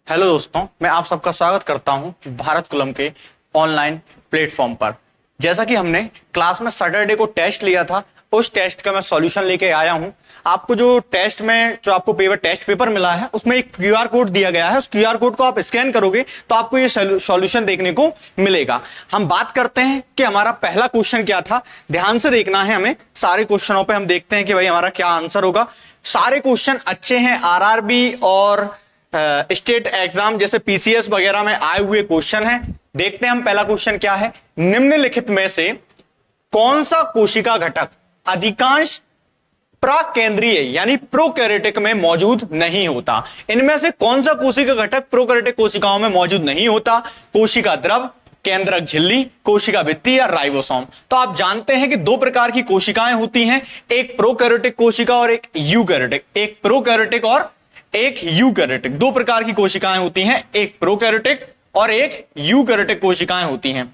Hello दोस्तों, मैं आप सबका स्वागत करता हूं भारत कुलम के ऑनलाइन प्लेटफॉर्म पर। जैसा कि हमने क्लास में सैटरडे को टेस्ट लिया था, उस टेस्ट का मैं सॉल्यूशन लेके आया हूं। आपको जो टेस्ट में जो आपको टेस्ट पेपर मिला है उसमें एक क्यूआर कोड दिया गया है। उस क्यूआर कोड को आप स्कैन करोगे तो आपको ये सॉल्यूशन देखने को मिलेगा। हम बात करते हैं कि हमारा पहला क्वेश्चन क्या था। ध्यान से देखना है हमें, सारे क्वेश्चनों पे हम देखते हैं कि भाई हमारा क्या आंसर होगा। सारे क्वेश्चन अच्छे हैं, आरआरबी और स्टेट एग्जाम जैसे पीसीएस वगैरह में आए हुए क्वेश्चन हैं। देखते हैं हम पहला क्वेश्चन क्या है। निम्नलिखित में से कौन सा कोशिका घटक अधिकांश प्राकेंद्रीय यानी प्रोकैरियोटिक में मौजूद नहीं होता। इनमें से कौन सा कोशिका घटक प्रोकैरियोटिक कोशिकाओं में मौजूद नहीं होता। कोशिका द्रव, केंद्रक झिल्ली, कोशिका भित्ति या राइबोसोम। तो आप जानते हैं कि दो प्रकार की कोशिकाएं होती हैं, एक प्रोकैरियोटिक कोशिका और एक यूकैरियोटिक। एक प्रोकैरियोटिक और एक यूकैरियोटिक, दो प्रकार की कोशिकाएं होती हैं, एक प्रोकैरियोटिक और एक यूकैरियोटिक कोशिकाएं होती हैं।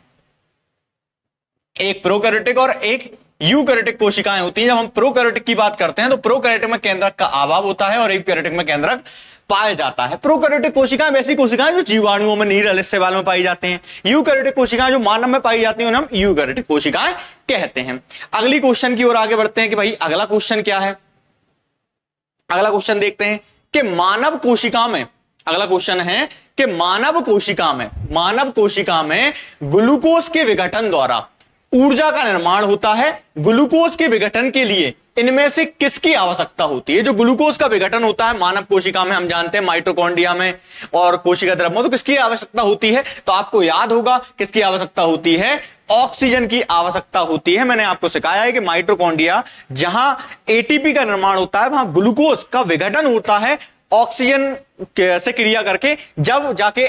एक प्रोकैरियोटिक और एक यूकैरियोटिक कोशिकाएं होती हैं। जब हम प्रोकैरियोटिक की बात करते हैं तो प्रोकैरियोटिक में केंद्रक का अभाव होता है और यूकैरियोटिक में केंद्रक पाया जाता है। प्रोकैरियोटिक कोशिकाएं वैसी कोशिकाएं जो जीवाणुओं में, नील शैवाल में पाई जाती हैं। यूकैरियोटिक कोशिकाएं जो मानव में पाई जाती हैं उन्हें हम यूकैरियोटिक कोशिकाएं कहते हैं। अगली क्वेश्चन की ओर आगे बढ़ते हैं कि भाई अगला क्वेश्चन क्या है। अगला क्वेश्चन देखते हैं कि मानव कोशिका में, अगला क्वेश्चन है कि मानव कोशिका में ग्लूकोज के विघटन द्वारा ऊर्जा का निर्माण होता है। ग्लूकोज के विघटन के लिए इनमें से किसकी आवश्यकता होती है। जो ग्लूकोज का विघटन होता है मानव कोशिका में, हम जानते हैं माइटोकॉन्ड्रिया में और कोशिका द्रव में, तो किसकी आवश्यकता होती है। तो आपको याद होगा किसकी आवश्यकता होती है, ऑक्सीजन की आवश्यकता होती है। मैंने आपको सिखाया है कि माइटोकॉन्ड्रिया जहां एटीपी का निर्माण होता है वहां ग्लूकोज का विघटन होता है ऑक्सीजन से क्रिया करके, जब जाके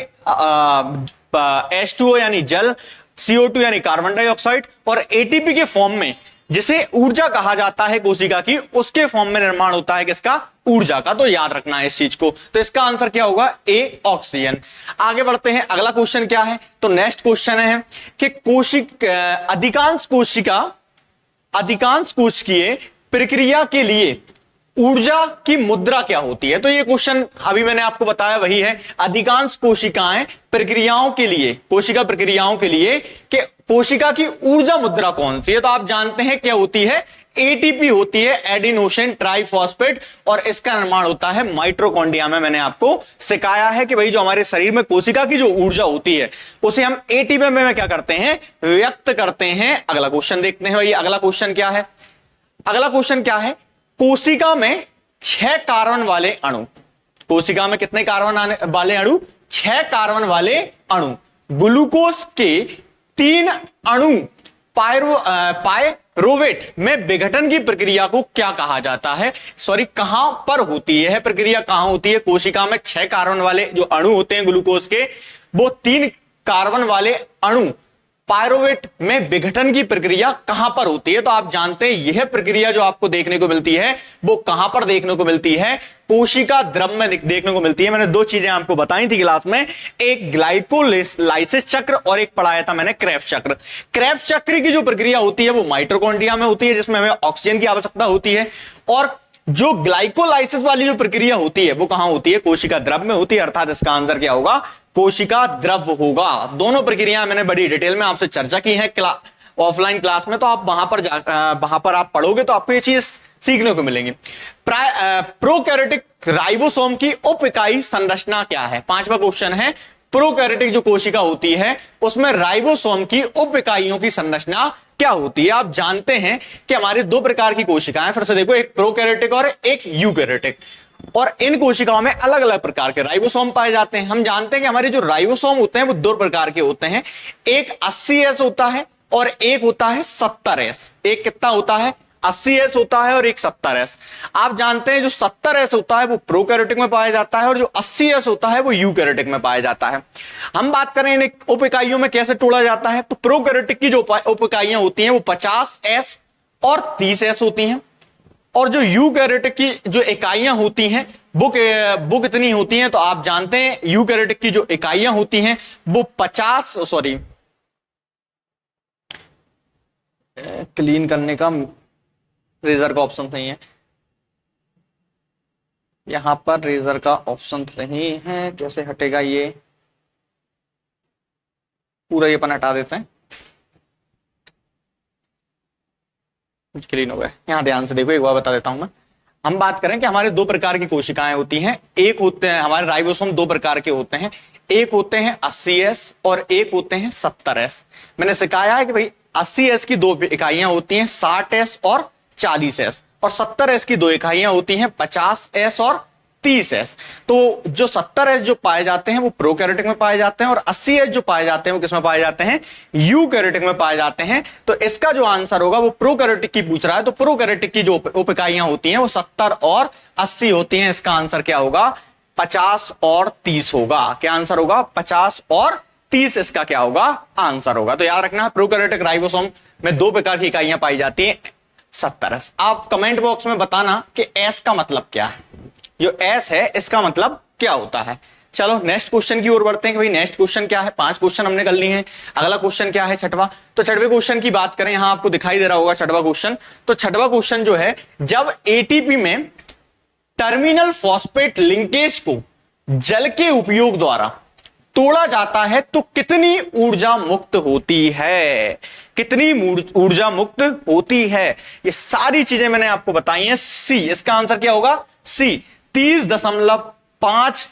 H2O यानी जल, CO2 यानी कार्बन डाइऑक्साइड और एटीपी के फॉर्म में, जिसे ऊर्जा कहा जाता है कोशिका की, उसके फॉर्म में निर्माण होता है किसका, ऊर्जा का। तो याद रखना है इस चीज को। तो इसका आंसर क्या होगा, ए ऑक्सीजन। आगे बढ़ते हैं, अगला क्वेश्चन क्या है। तो नेक्स्ट क्वेश्चन है कि अधिकांश कोशिकीय प्रक्रिया के लिए ऊर्जा की मुद्रा क्या होती है। तो ये क्वेश्चन अभी मैंने आपको बताया वही है। अधिकांश कोशिका प्रक्रियाओं के लिए कि कोशिका की ऊर्जा मुद्रा कौन सी है। तो आप जानते हैं क्या होती है, एटीपी होती है, एडिनोसिन ट्राइफॉस्फेट, और इसका निर्माण होता है माइटोकॉन्ड्रिया में। मैंने आपको सिखाया है कि भाई जो हमारे शरीर में कोशिका की जो ऊर्जा होती है उसे हम एटीपी में क्या करते हैं, व्यक्त करते हैं। अगला क्वेश्चन देखते हैं भाई, अगला क्वेश्चन क्या है। अगला क्वेश्चन क्या है, कोशिका में 6 कार्बन वाले अणु, कोशिका में कितने कार्बन वाले अणु, 6 कार्बन वाले अणु। ग्लूकोज के 3 अणु पायरोवेट में विघटन की प्रक्रिया को क्या कहा जाता है, सॉरी कहां पर होती है, प्रक्रिया कहां होती है। कोशिका में 6 कार्बन वाले जो अणु होते हैं ग्लूकोज के, वो 3 कार्बन वाले अणु पायरोवेट में विघटन की प्रक्रिया कहां पर होती है। तो आप जानते हैं यह प्रक्रिया जो आपको देखने को मिलती है वो कहां पर देखने को मिलती है, कोशिका द्रव में देखने को मिलती है। मैंने दो चीजें आपको बताई थी क्लास में, एक ग्लाइकोलाइसिस चक्र और एक पढ़ाया था मैंने क्रेब्स चक्र। क्रेब्स चक्र की जो प्रक्रिया होती है वो माइटोकॉन्ड्रिया में होती है, जिसमें हमें ऑक्सीजन की आवश्यकता होती है, और जो ग्लाइकोलाइसिस वाली जो प्रक्रिया होती है वो कहां होती है, कोशिका द्रव में होती है। अर्थात इसका आंसर क्या होगा, कोशिका द्रव होगा। दोनों प्रक्रियाएं मैंने बड़ी डिटेल में आपसे चर्चा की है ऑफलाइन क्लास में, तो आप वहां पर आप पढ़ोगे तो आपको ये चीज सीखने को मिलेंगी। प्रोकैरियोटिक राइबोसोम की उप इकाई संरचना क्या है। 5वां क्वेश्चन है, प्रोकैरियोटिक जो कोशिका होती है उसमें राइबोसोम की उप इकाइयों की संरचना क्या होती है। आप जानते हैं कि हमारी दो प्रकार की कोशिकाएं, फिर से देखो, एक प्रोकैरियोटिक और एक यूकैरियोटिक, और इन कोशिकाओं में अलग अलग प्रकार के राइबोसोम पाए जाते हैं। हम जानते हैं कि हमारे जो राइबोसोम होते हैं वो दो प्रकार के होते हैं, एक 80S होता है और एक होता है 70S। एक कितना होता है, 80S होता है और एक 70S। आप जानते हैं जो 70S होता है वो प्रोकैरियोटिक में पाया जाता है और जो 80S होता है वो यूकैरियोटिक में पाया जाता है। हम बात करें इन उप इकाइयों में कैसे तोड़ा जाता है, तो प्रोकैरियोटिक की जो उप इकाइयां होती हैं वो 50S और 30S होती हैं, और जो यूकैरियोटिक की जो इकाइयां होती हैं वो कितनी होती हैं। तो आप जानते हैं यूकैरियोटिक की जो इकाइयां होती हैं वो 50, सॉरी क्लीन करने का रेजर का ऑप्शन नहीं है, यहां पर रेजर का ऑप्शन नहीं है, कैसे हटेगा ये, पूरा ये अपन हटा देते हैं, कुछ क्लीन हो गया। यहाँ ध्यान से देखो, एक बार बता देता हूं मैं। हम बात करें कि हमारे दो प्रकार की कोशिकाएं होती हैं, एक होते हैं हमारे राइबोसोम दो प्रकार के होते हैं, एक होते हैं 80S और एक होते हैं 70S। मैंने सिखाया है कि भाई 80S की दो इकाइयां होती हैं 60S और 40S, और 70S की दो इकाइयां होती हैं 50S और 30S। तो जो 70S जो पाए जाते हैं वो प्रोकैरियोटिक में पाए जाते हैं, और 80S जो पाए जाते हैं वो किसमें पाए जाते हैं, यूकैरियोटिक में पाए जाते हैं। तो इसका जो आंसर होगा वो प्रोकैरियोटिक की पूछ रहा है, तो प्रोकैरियोटिक की जो उप इकाइयां होती हैं वो 70 और 80 होती हैं। इसका आंसर क्या होगा, 50 और 30 होगा। क्या आंसर होगा, 50 और 30 इसका क्या होगा, आंसर होगा। तो याद रखना, प्रोकैरियोटिक राइबोसोम में दो प्रकार की इकाइयां पाई जाती हैं 70S। आप कमेंट बॉक्स में बताना कि एस का मतलब क्या है, जो एस है इसका मतलब क्या होता है। चलो नेक्स्ट क्वेश्चन की ओर बढ़ते हैं कि भाई नेक्स्ट क्वेश्चन क्या है। 5 क्वेश्चन हमने कर लिए हैं, अगला क्वेश्चन क्या है, छठवां। तो छठवें क्वेश्चन की बात करें, यहां आपको दिखाई दे रहा होगा छठवां क्वेश्चन। तो छठवां क्वेश्चन जो है, जब एटीपी में टर्मिनल फॉस्फेट लिंकेज को जल के उपयोग द्वारा तोड़ा जाता है तो कितनी ऊर्जा मुक्त होती है, कितनी ऊर्जा मुक्त होती है, ये सारी चीजें मैंने आपको बताई हैं। सी, इसका आंसर क्या होगा, सी, 30.5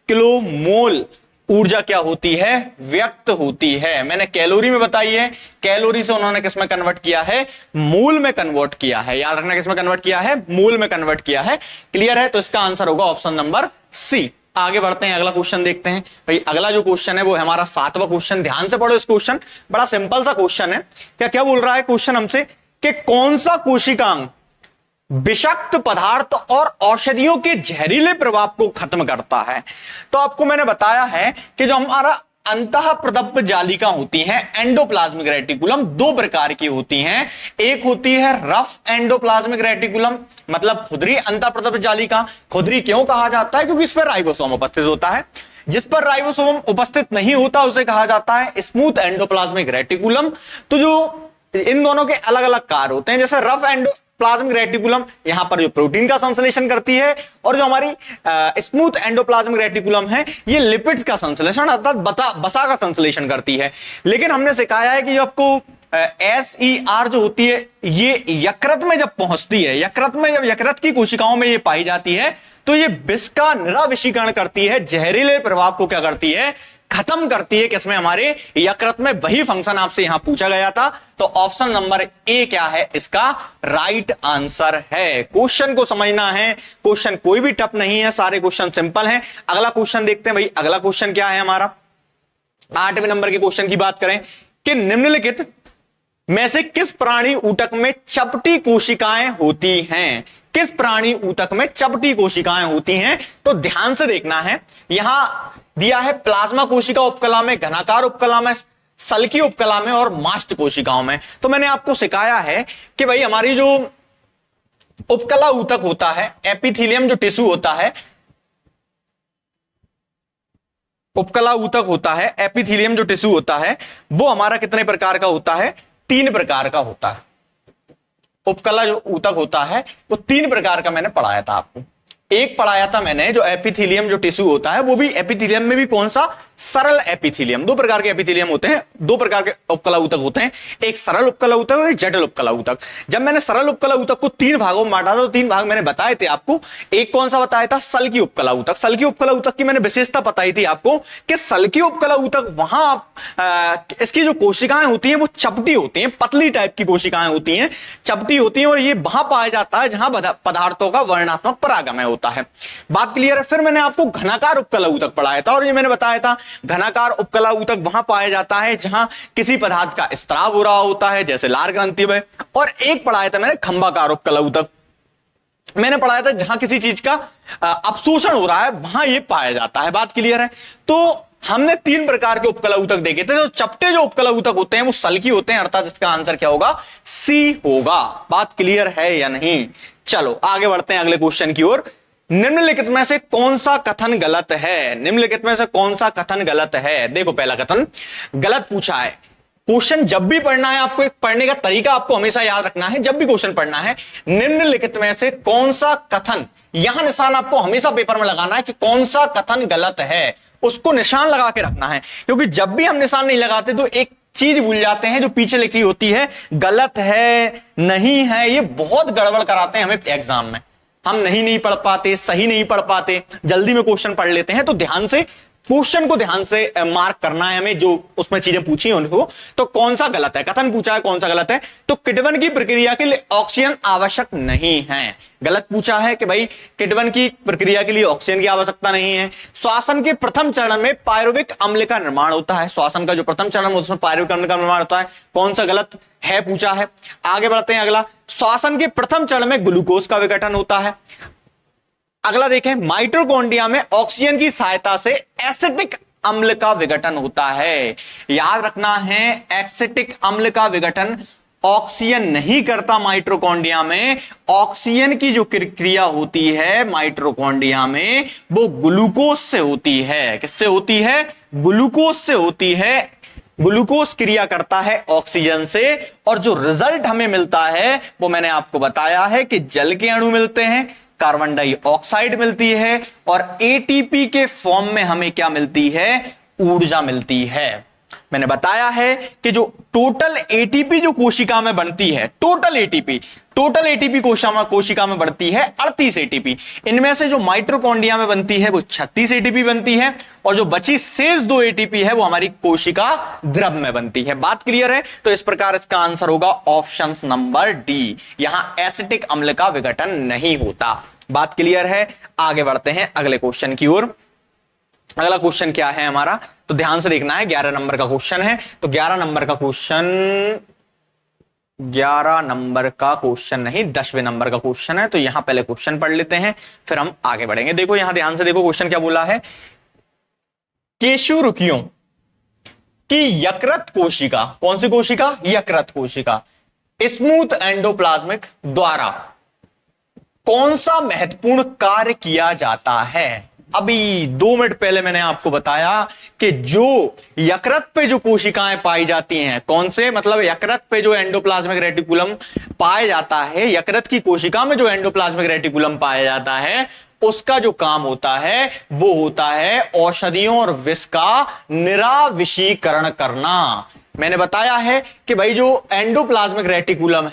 किलो मोल ऊर्जा क्या होती है, व्यक्त होती है। मैंने कैलोरी में बताई है, कैलोरी से उन्होंने किसमें कन्वर्ट किया है, मूल में कन्वर्ट किया है। याद रखना, किसमें कन्वर्ट किया है, मूल में कन्वर्ट किया है। क्लियर है, तो इसका आंसर होगा ऑप्शन नंबर सी। आगे बढ़ते हैं, अगला क्वेश्चन देखते हैं। भाई अगला जो क्वेश्चन है वो है हमारा 7वां क्वेश्चन। ध्यान से पढ़ो इस क्वेश्चन, बड़ा सिंपल सा क्वेश्चन है। क्या क्या बोल रहा है क्वेश्चन हमसे कि कौन सा कोशिकांग विषाक्त पदार्थ और औषधियों के जहरीले प्रभाव को खत्म करता है। तो आपको मैंने बताया है कि जो हमारा अंतः प्रदब्ध जालिका होती हैं एंडोप्लाज्मिक रेटिकुलम, दो प्रकार की होती हैं। एक होती है रफ एंडोप्लाज्मिक रेटिकुलम, मतलब खुदरी अंतः प्रदब्ध जालिका। खुदरी क्यों कहा जाता है, क्योंकि इस पर राइबोसोम उपस्थित होता है। जिस पर राइबोसोम उपस्थित नहीं होता उसे कहा जाता है स्मूथ एंडोप्लाज्मिक रेटिकुलम। तो जो इन दोनों के अलग अलग कार्य होते हैं, जैसे रफ एंडोप्लाज्मिक रेटिकुलम यहां पर जो प्रोटीन का संश्लेषण करती है, और जो हमारी स्मूथ एंडोप्लाज्मिक रेटिकुलम है ये लिपिड्स का संश्लेषण अर्थात वसा का संश्लेषण करती है। लेकिन हमने सिखाया है कि जो आपको SER जो होती है ये यकृत में जब पहुंचती है, यकृत में जब यकृत की कोशिकाओं में ये पाई जाती है तो ये विष का निराविषीकरण करती है, जहरीले प्रभाव को क्या करती है, खत्म करती है। किसमें, हमारे यकृत में। वही फंक्शन आपसे यहां पूछा गया था। तो ऑप्शन नंबर ए क्या है, इसका राइट आंसर है। क्वेश्चन को समझना है, क्वेश्चन कोई भी टफ नहीं है, सारे क्वेश्चन सिंपल हैं। अगला क्वेश्चन देखते हैं। भाई अगला क्वेश्चन क्या है हमारा, 8वें नंबर के क्वेश्चन की बात करें कि निम्नलिखित में से किस प्राणी ऊतक में चपटी कोशिकाएं होती हैं, किस प्राणी ऊतक में चपटी कोशिकाएं होती हैं। तो ध्यान से देखना है, यहां दिया है प्लाज्मा कोशिका उपकला में, घनाकार उपकला में, सल्की उपकला में और मास्ट कोशिकाओं में। तो मैंने आपको सिखाया है कि भाई हमारी जो उपकला ऊतक होता है, एपिथेलियम जो टिश्यू होता है, उपकला ऊतक होता है, एपिथेलियम जो टिश्यू होता है वो हमारा कितने प्रकार का होता है, 3 प्रकार का होता है। उपकला जो ऊतक होता है वो 3 प्रकार का मैंने पढ़ाया था आपको। एक पढ़ाया था मैंने जो एपिथेलियम जो टिश्यू होता है, वो भी एपिथेलियम में भी कौन सा, सरल एपिथेलियम। 2 प्रकार के एपिथेलियम होते हैं, 2 प्रकार के उपकला ऊतक होते हैं, एक सरल उपकला ऊतक और एक जटिल उपकला ऊतक। जब मैंने सरल उपकला ऊतक को 3 भागों में बांटा था तो 3 भाग मैंने बताए थे आपको। एक कौन सा बताया था, सल्की उपकला ऊतक। सल्की उपकला ऊतक की मैंने विशेषता बताई थी आपको कि सल्की उपकला ऊतक वहां इसकी जो कोशिकाएं होती हैं वो चपटी होती हैं, पतली टाइप की कोशिकाएं होती हैं, चपटी होती हैं, और ये वहां पाया जाता है जहां पदार्थों का वर्णात्मक परागमय होता है। बात क्लियर है। फिर मैंने आपको घनाकार उपकला ऊतक पढ़ाया था, और ये मैंने बताया था घनाकार उपकला ऊतक वहां पाया जाता है जहां किसी पदार्थ का स्त्राव हो रहा होता है, जैसे लार ग्रंथि में। और एक पढ़ाया था मैंने खंभाकार उपकला ऊतक, मैंने पढ़ाया था जहां किसी चीज का अपशोषण हो रहा है वहां ये पाया जाता है। बात क्लियर है। तो हमने 3 प्रकार के उपकला ऊतक देखे थे। तो चपटे जो उपकला ऊतक होते हैं वो सल्की होते हैं, अर्थात इसका आंसर क्या होगा, सी होगा। बात क्लियर है या नहीं। चलो आगे बढ़ते हैं अगले क्वेश्चन की ओर। निम्नलिखित में से कौन सा कथन गलत है, निम्नलिखित में से कौन सा कथन गलत है। देखो पहला कथन गलत पूछा है, क्वेश्चन जब भी पढ़ना है आपको, एक पढ़ने का तरीका आपको हमेशा याद रखना है। जब भी क्वेश्चन पढ़ना है, निम्नलिखित में से कौन सा कथन, यहां निशान आपको हमेशा पेपर में लगाना है कि कौन सा कथन गलत है, उसको निशान लगा के रखना है। क्योंकि जब भी हम निशान नहीं लगाते तो एक चीज भूल जाते हैं जो पीछे लिखी होती है, गलत है, नहीं है, ये बहुत गड़बड़ कराते हैं हमें एग्जाम में। हम नहीं पढ़ पाते, सही नहीं पढ़ पाते, जल्दी में क्वेश्चन पढ़ लेते हैं। तो ध्यान से क्वेश्चन को ध्यान से मार्क करना है हमें, जो उसमें चीजें पूछी हैं उनको, तो कौन सा गलत है, कथन पूछा है कौन सा गलत है। तो किटवन की प्रक्रिया के लिए ऑक्सीजन आवश्यक नहीं है, गलत पूछा है कि भाई किटवन की प्रक्रिया के लिए ऑक्सीजन की आवश्यकता नहीं है। श्वासन के प्रथम चरण में पायरुविक अम्ल का निर्माण होता है, श्वासन का जो प्रथम चरण है उसमें पायरुविक अम्ल का निर्माण होता है, कौन सा गलत है पूछा है। आगे बढ़ते हैं, अगला, श्वासन के प्रथम चरण में ग्लूकोज का विघटन होता है। अगला देखें, माइटोकॉन्ड्रिया में ऑक्सीजन की सहायता से एसिटिक अम्ल का विघटन होता है। याद रखना है, एसिटिक अम्ल का विघटन ऑक्सीजन नहीं करता माइटोकॉन्ड्रिया में। ऑक्सीजन की जो क्रिया होती है माइटोकॉन्ड्रिया में, वो ग्लूकोज से होती है। किससे होती है? ग्लूकोज से होती है। ग्लूकोज क्रिया करता है ऑक्सीजन से, और जो रिजल्ट हमें मिलता है वो मैंने आपको बताया है कि जल के अणु मिलते हैं, कार्बन डाइऑक्साइड मिलती है, और एटीपी के फॉर्म में हमें क्या मिलती है? ऊर्जा मिलती है। मैंने बताया है कि जो टोटल एटीपी जो कोशिका में बनती है, टोटल एटीपी कोशिका में बढ़ती है 38 एटीपी। इनमें से जो माइटोकॉन्ड्रिया में बनती है वो 36 एटीपी बनती है, और जो बची शेष 2 एटीपी है वो हमारी कोशिका द्रव में बनती है। बात क्लियर है? तो इस प्रकार इसका आंसर होगा ऑप्शन नंबर डी, यहां एसिटिक अम्ल का विघटन नहीं होता। बात क्लियर है? आगे बढ़ते हैं अगले क्वेश्चन की ओर। अगला क्वेश्चन क्या है हमारा, तो ध्यान से देखना है, 11 नंबर का क्वेश्चन है। तो 11 नंबर का क्वेश्चन नहीं, 10वें नंबर का क्वेश्चन है। तो यहां पहले क्वेश्चन पढ़ लेते हैं, फिर हम आगे बढ़ेंगे। देखो यहां ध्यान से देखो, क्वेश्चन क्या बोला है, केशुरुकियों की यकृत कोशिका, कौन सी कोशिका? यकृत कोशिका, स्मूथ एंडोप्लाज्मिक द्वारा कौन सा महत्वपूर्ण कार्य किया जाता है? अभी 2 मिनट पहले मैंने आपको बताया कि जो यकृत पे जो कोशिकाएं पाई जाती हैं, कौन से, मतलब यकृत पे जो एंडोप्लाज्मिक रेटिकुलम पाया जाता है, यकृत की कोशिका में जो एंडोप्लाज्मिक रेटिकुलम पाया जाता है, उसका जो काम होता है वो होता है औषधियों और विष का निराविषीकरण करना। मैंने बताया है कि भाई जो एंडोप्लाज्मिक रेटिकुलम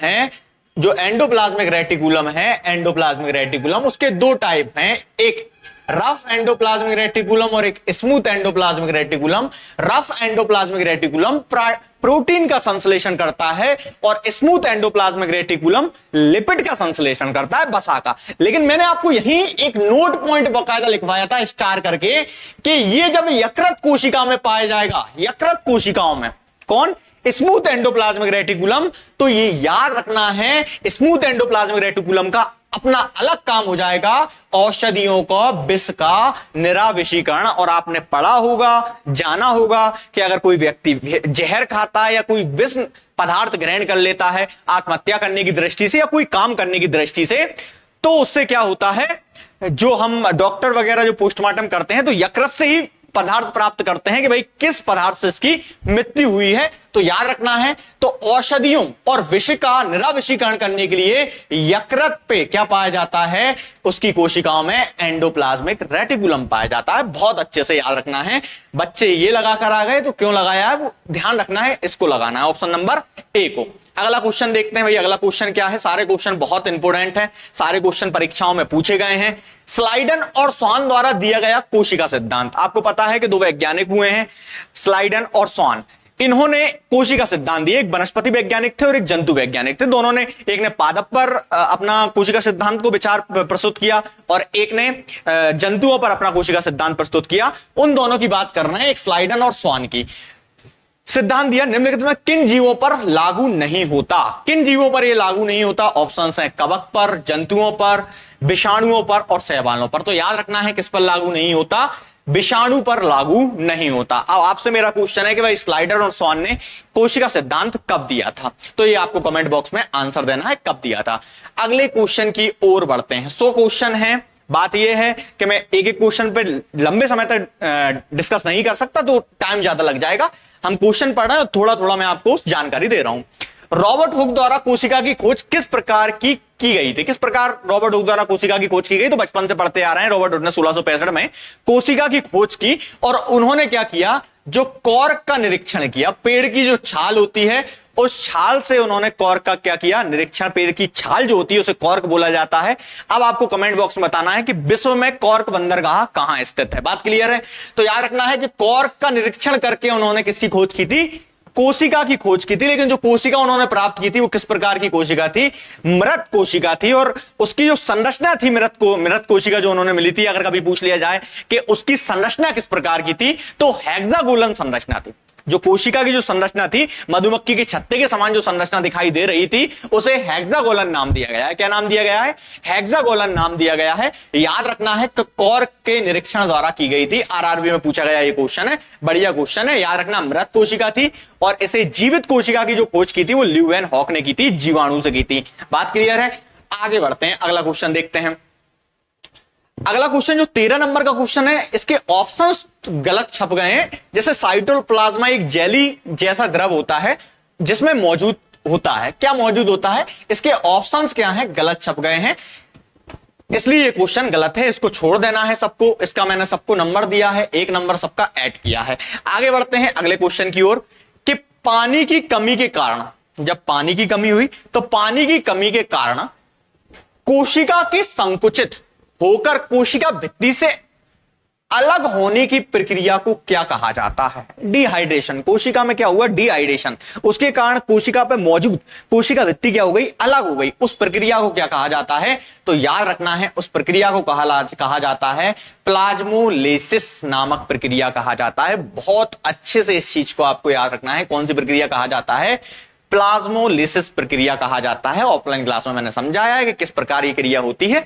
उसके 2 टाइप हैं, एक रफ एंडोप्लाज्मिक रेटिकुलम और एक smooth endoplasmic reticulum. Rough endoplasmic reticulum protein का संश्लेषण करता है, और स्मूथ एंडोप्लाज्मिक रेटिकुलम लिपिड का संश्लेषण करता है, वसा का। लेकिन मैंने आपको यहीं एक नोट पॉइंट बकायदा लिखवाया था स्टार करके, कि ये जब यकृत कोशिका में पाया जाएगा, यकृत कोशिकाओं में, कौन? स्मूथ एंडोप्लाज्मिक रेटिकुलम, तो ये याद रखना है, स्मूथ एंडोप्लाज्मिक रेटिकुलम का अपना अलग काम हो जाएगा औषधियों का विष का निराविषीकरण। और आपने पढ़ा होगा, जाना होगा कि अगर कोई व्यक्ति जहर खाता है या कोई विष पदार्थ ग्रहण कर लेता है आत्महत्या करने की दृष्टि से या कोई काम करने की दृष्टि से, तो उससे क्या होता है, जो हम डॉक्टर वगैरह जो पोस्टमार्टम करते हैं तो यकृत से ही पदार्थ प्राप्त करते हैं कि भाई किस पदार्थ से इसकी मृत्यु हुई है। तो याद रखना है, तो औषधियों और विष का निराविषीकरण करने के लिए यकृत पे क्या पाया जाता है, उसकी कोशिकाओं में एंडोप्लाज्मिक रेटिकुलम पाया जाता है। बहुत अच्छे से याद रखना है। बच्चे ये लगाकर आ गए तो क्यों लगाया है वो ध्यान रखना है, इसको लगाना है ऑप्शन नंबर ए को। अगला क्वेश्चन देखते हैं भाई, अगला क्वेश्चन क्या है। सारे क्वेश्चन बहुत इंपोर्टेंट हैं, सारे क्वेश्चन परीक्षाओं में पूछे गए हैं। स्लाइडन और स्वान द्वारा दिया गया कोशिका सिद्धांत। आपको पता है कि 2 वैज्ञानिक हुए हैं, स्लाइडन और स्वान। इन्होंने कोशिका सिद्धांत दिए, एक वनस्पति वैज्ञानिक थे और एक जंतु वैज्ञानिक थे। दोनों ने, एक ने पादप पर अपना कोशिका सिद्धांत को विचार प्रस्तुत किया और एक ने जंतुओं पर अपना कोशिका सिद्धांत प्रस्तुत किया। उन दोनों की बात कर रहे हैं, एक स्लाइडन और स्वान की। सिद्धांत दिया, निम्नलिखित में किन जीवों पर लागू नहीं होता? किन जीवों पर यह लागू नहीं होता? ऑप्शन है कवक पर, जंतुओं पर, विषाणुओं पर और शैवालों पर। तो याद रखना है किस पर लागू नहीं होता, विषाणु पर लागू नहीं होता। अब आपसे मेरा क्वेश्चन है कि भाई स्लाइडर और स्वान ने कोशिका सिद्धांत कब दिया था? तो ये आपको कमेंट बॉक्स में आंसर देना है, कब दिया था। अगले क्वेश्चन की ओर बढ़ते हैं। 100 क्वेश्चन है बात यह है कि मैं एक एक क्वेश्चन पे लंबे समय तक डिस्कस नहीं कर सकता, तो टाइम ज्यादा लग जाएगा। हम क्वेश्चन पढ़ रहे हैं और थोड़ा थोड़ा मैं आपको जानकारी दे रहा हूं। रॉबर्ट हुक द्वारा कोशिका की खोज किस प्रकार की गई थी? किस प्रकार रॉबर्ट हुक द्वारा कोशिका की खोज की गई? तो बचपन से पढ़ते आ रहे हैं, रॉबर्ट हुक ने 1665 में कोशिका की खोज की और उन्होंने क्या किया, जो कॉर्क का निरीक्षण किया। पेड़ की जो छाल होती है, उस छाल से उन्होंने कॉर्क का क्या किया, निरीक्षण। पेड़ की छाल जो होती है उसे कॉर्क बोला जाता है। अब आपको कमेंट बॉक्स में बताना है कि विश्व में कॉर्क बंदरगाह कहां स्थित है। बात क्लियर है? तो याद रखना है कि कॉर्क का निरीक्षण करके उन्होंने किसकी खोज की थी? कोशिका की खोज की थी। लेकिन जो कोशिका उन्होंने प्राप्त की थी वो किस प्रकार की कोशिका थी? मृत कोशिका थी। और उसकी जो संरचना थी, मृत कोशिका जो उन्होंने मिली थी, अगर कभी पूछ लिया जाए कि उसकी संरचना किस प्रकार की थी, तो हेक्सागोनल संरचना थी। जो कोशिका की जो संरचना थी, मधुमक्खी के छत्ते के समान जो संरचना दिखाई दे रही थी, उसे हेक्सागोनल नाम दिया गया है। क्या नाम दिया गया है? हेक्सागोनल नाम दिया गया है। याद रखना है कि कॉर्क के निरीक्षण द्वारा की गई थी। आरआरबी में पूछा गया ये क्वेश्चन है, बढ़िया क्वेश्चन है। याद रखना, मृत कोशिका थी और इसे जीवित कोशिका की जो खोज की थी वो ल्यूवेनहॉक ने की थी, जीवाणु से की थी। बात क्लियर है? आगे बढ़ते हैं, अगला क्वेश्चन देखते हैं। अगला क्वेश्चन जो 13 नंबर का क्वेश्चन है, इसके ऑप्शंस गलत छप गए हैं। जैसे साइटोप्लाज्मा एक जेली जैसा द्रव होता है जिसमें मौजूद होता है। क्या मौजूद होता है? इसके ऑप्शंस क्या हैं, गलत छप गए हैं, इसलिए ये क्वेश्चन गलत है। इसको छोड़ देना है सबको। इसका मैंने सबको नंबर दिया है, 1 नंबर सबका ऐड किया है। आगे बढ़ते हैं अगले क्वेश्चन की ओर कि पानी की कमी के कारण, जब पानी की कमी हुई तो पानी की कमी के कारण कोशिका की संकुचित होकर कोशिका भित्ति से अलग होने की प्रक्रिया को क्या कहा जाता है? डिहाइड्रेशन। कोशिका में क्या हुआ? डिहाइड्रेशन। उसके कारण कोशिका पे मौजूद कोशिका भित्ति क्या हो गई? अलग हो गई। उस प्रक्रिया को क्या कहा जाता है? तो याद रखना है, उस प्रक्रिया को कहा जाता है प्लाज्मोलिसिस नामक प्रक्रिया कहा जाता है। बहुत अच्छे से इस चीज को आपको याद रखना है। कौन सी प्रक्रिया कहा जाता है? प्लाज्मोलिसिस प्रक्रिया कहा जाता है। ऑफलाइन क्लास में मैंने समझाया है कि किस प्रकार ये क्रिया होती है।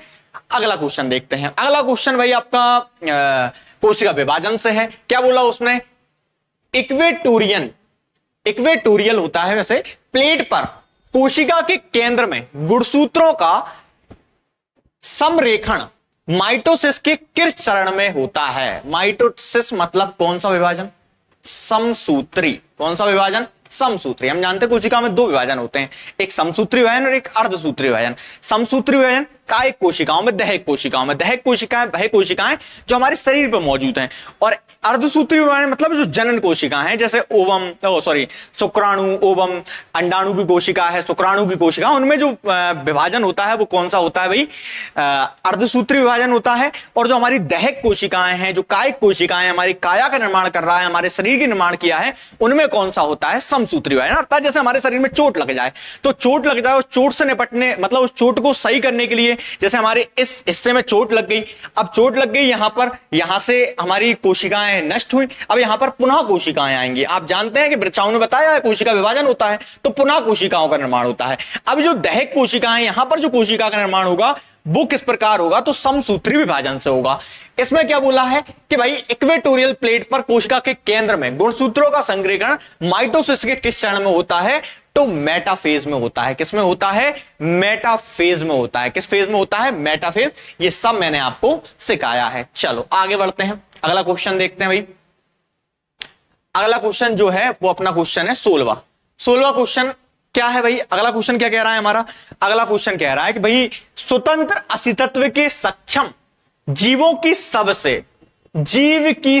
अगला क्वेश्चन देखते हैं। अगला क्वेश्चन भाई आपका कोशिका विभाजन से है। क्या बोला उसने? इक्वेटोरियल होता है वैसे प्लेट पर कोशिका के केंद्र में गुणसूत्रों का समरेखण माइटोसिस के किस चरण में होता है? माइटोसिस मतलब कौन सा विभाजन? समसूत्री। कौन सा विभाजन? समसूत्री। हम जानते हैं कोशिका में 2 विभाजन होते हैं, एक समसूत्री विभाजन और एक अर्धसूत्री विभाजन। समसूत्री विभाजन कायिक कोशिकाओं में, दैहिक कोशिकाओं में। दैहिक कोशिकाएं वह कोशिकाएं जो हमारे शरीर पर मौजूद हैं। और अर्धसूत्री विभाजन मतलब जो जनन कोशिकाएं हैं, जैसे शुक्राणु, ओवम, अंडाणु की कोशिका है, शुक्राणु की कोशिका, उनमें जो विभाजन होता है वो कौन सा होता है भाई? अर्धसूत्री विभाजन होता है। और जो हमारी दैहिक कोशिकाएं हैं, जो कायिक कोशिकाएं हमारी काया का निर्माण कर रहा है, हमारे शरीर का निर्माण किया है, उनमें कौन सा होता है? समसूत्री विभाजन। अर्थात जैसे हमारे शरीर में चोट लग जाए, तो चोट लग जाए, उस चोट से निपटने, मतलब उस चोट को सही करने के लिए, जैसे हमारे इस हिस्से में चोट लग गई, अब चोट लग गई यहां पर, यहां से हमारी कोशिकाएं नष्ट हुई, अब यहां पर पुनः कोशिकाएं आएंगी। आप जानते हैं कि वृक्षाओं ने बताया है कोशिका विभाजन होता है तो पुनः कोशिकाओं का निर्माण होता है। अब जो दैहिक कोशिकाएं, यहां पर जो कोशिका का निर्माण होगा वो किस प्रकार होगा? तो समसूत्री विभाजन से होगा। इसमें क्या बोला है कि भाई इक्वेटोरियल प्लेट पर कोशिका के केंद्र में गुणसूत्रों का संग्रहण माइटोसिस के किस चरण में होता है? तो मेटाफेज में होता है। किस में होता है? मेटाफेज में होता है। किस फेज में होता है? मेटाफेज। ये सब मैंने आपको सिखाया है। चलो आगे बढ़ते हैं, अगला क्वेश्चन देखते हैं भाई। अगला क्वेश्चन जो है वो अपना क्वेश्चन है 16वां क्वेश्चन क्या है भाई? अगला क्वेश्चन क्या कह रहा है हमारा? अगला क्वेश्चन कह रहा है कि भाई स्वतंत्र अस्तित्व के सक्षम जीव की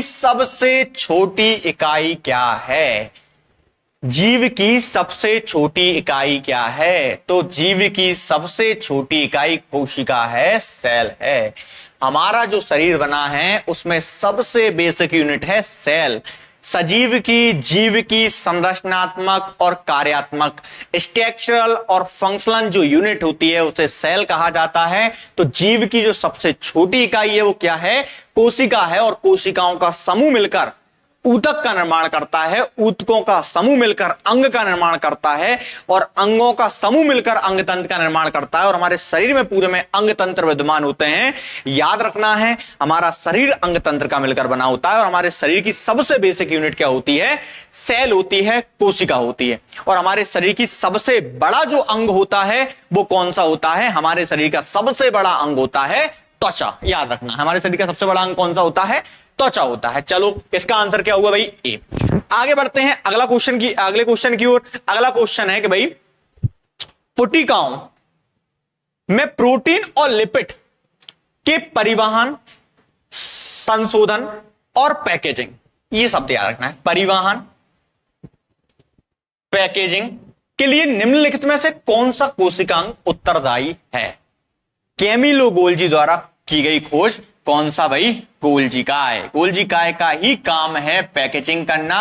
सबसे छोटी इकाई क्या है? जीव की सबसे छोटी इकाई क्या है? तो जीव की सबसे छोटी इकाई कोशिका है, सेल है। हमारा जो शरीर बना है उसमें सबसे बेसिक यूनिट है सेल। सजीव की, जीव की संरचनात्मक और कार्यात्मक, स्ट्रक्चरल और फंक्शनल जो यूनिट होती है उसे सेल कहा जाता है। तो जीव की जो सबसे छोटी इकाई है वो क्या है? कोशिका है। और कोशिकाओं का समूह मिलकर ऊतक का निर्माण करता है, ऊतकों का समूह मिलकर अंग का निर्माण करता है, और अंगों का समूह मिलकर अंग तंत्र का निर्माण करता है। और हमारे शरीर में पूरे में अंग तंत्र विद्यमान होते हैं। याद रखना है, हमारा शरीर अंग तंत्र का मिलकर बना होता है। और हमारे शरीर की सबसे बेसिक यूनिट क्या होती है? सेल होती है, कोशिका होती है। और हमारे शरीर की सबसे बड़ा जो अंग होता है वो कौन सा होता है? हमारे शरीर का सबसे बड़ा अंग होता है त्वचा। याद रखना हमारे शरीर का सबसे बड़ा अंग कौन सा होता है? त्वचा होता है। चलो इसका आंसर क्या हुआ भाई? ए। आगे बढ़ते हैं अगले क्वेश्चन की ओर। अगला क्वेश्चन है कि भाई पुटिकाओं में प्रोटीन और लिपिड के परिवहन, संशोधन और पैकेजिंग, ये शब्द याद रखना है। परिवहन, पैकेजिंग के लिए निम्नलिखित में से कौन सा कोशिकांग उत्तरदायी है? कैमिलो गोल्जी द्वारा की गई खोज कौन सा भाई? गोल्जी काय। गोल्जी काय का ही काम है पैकेजिंग करना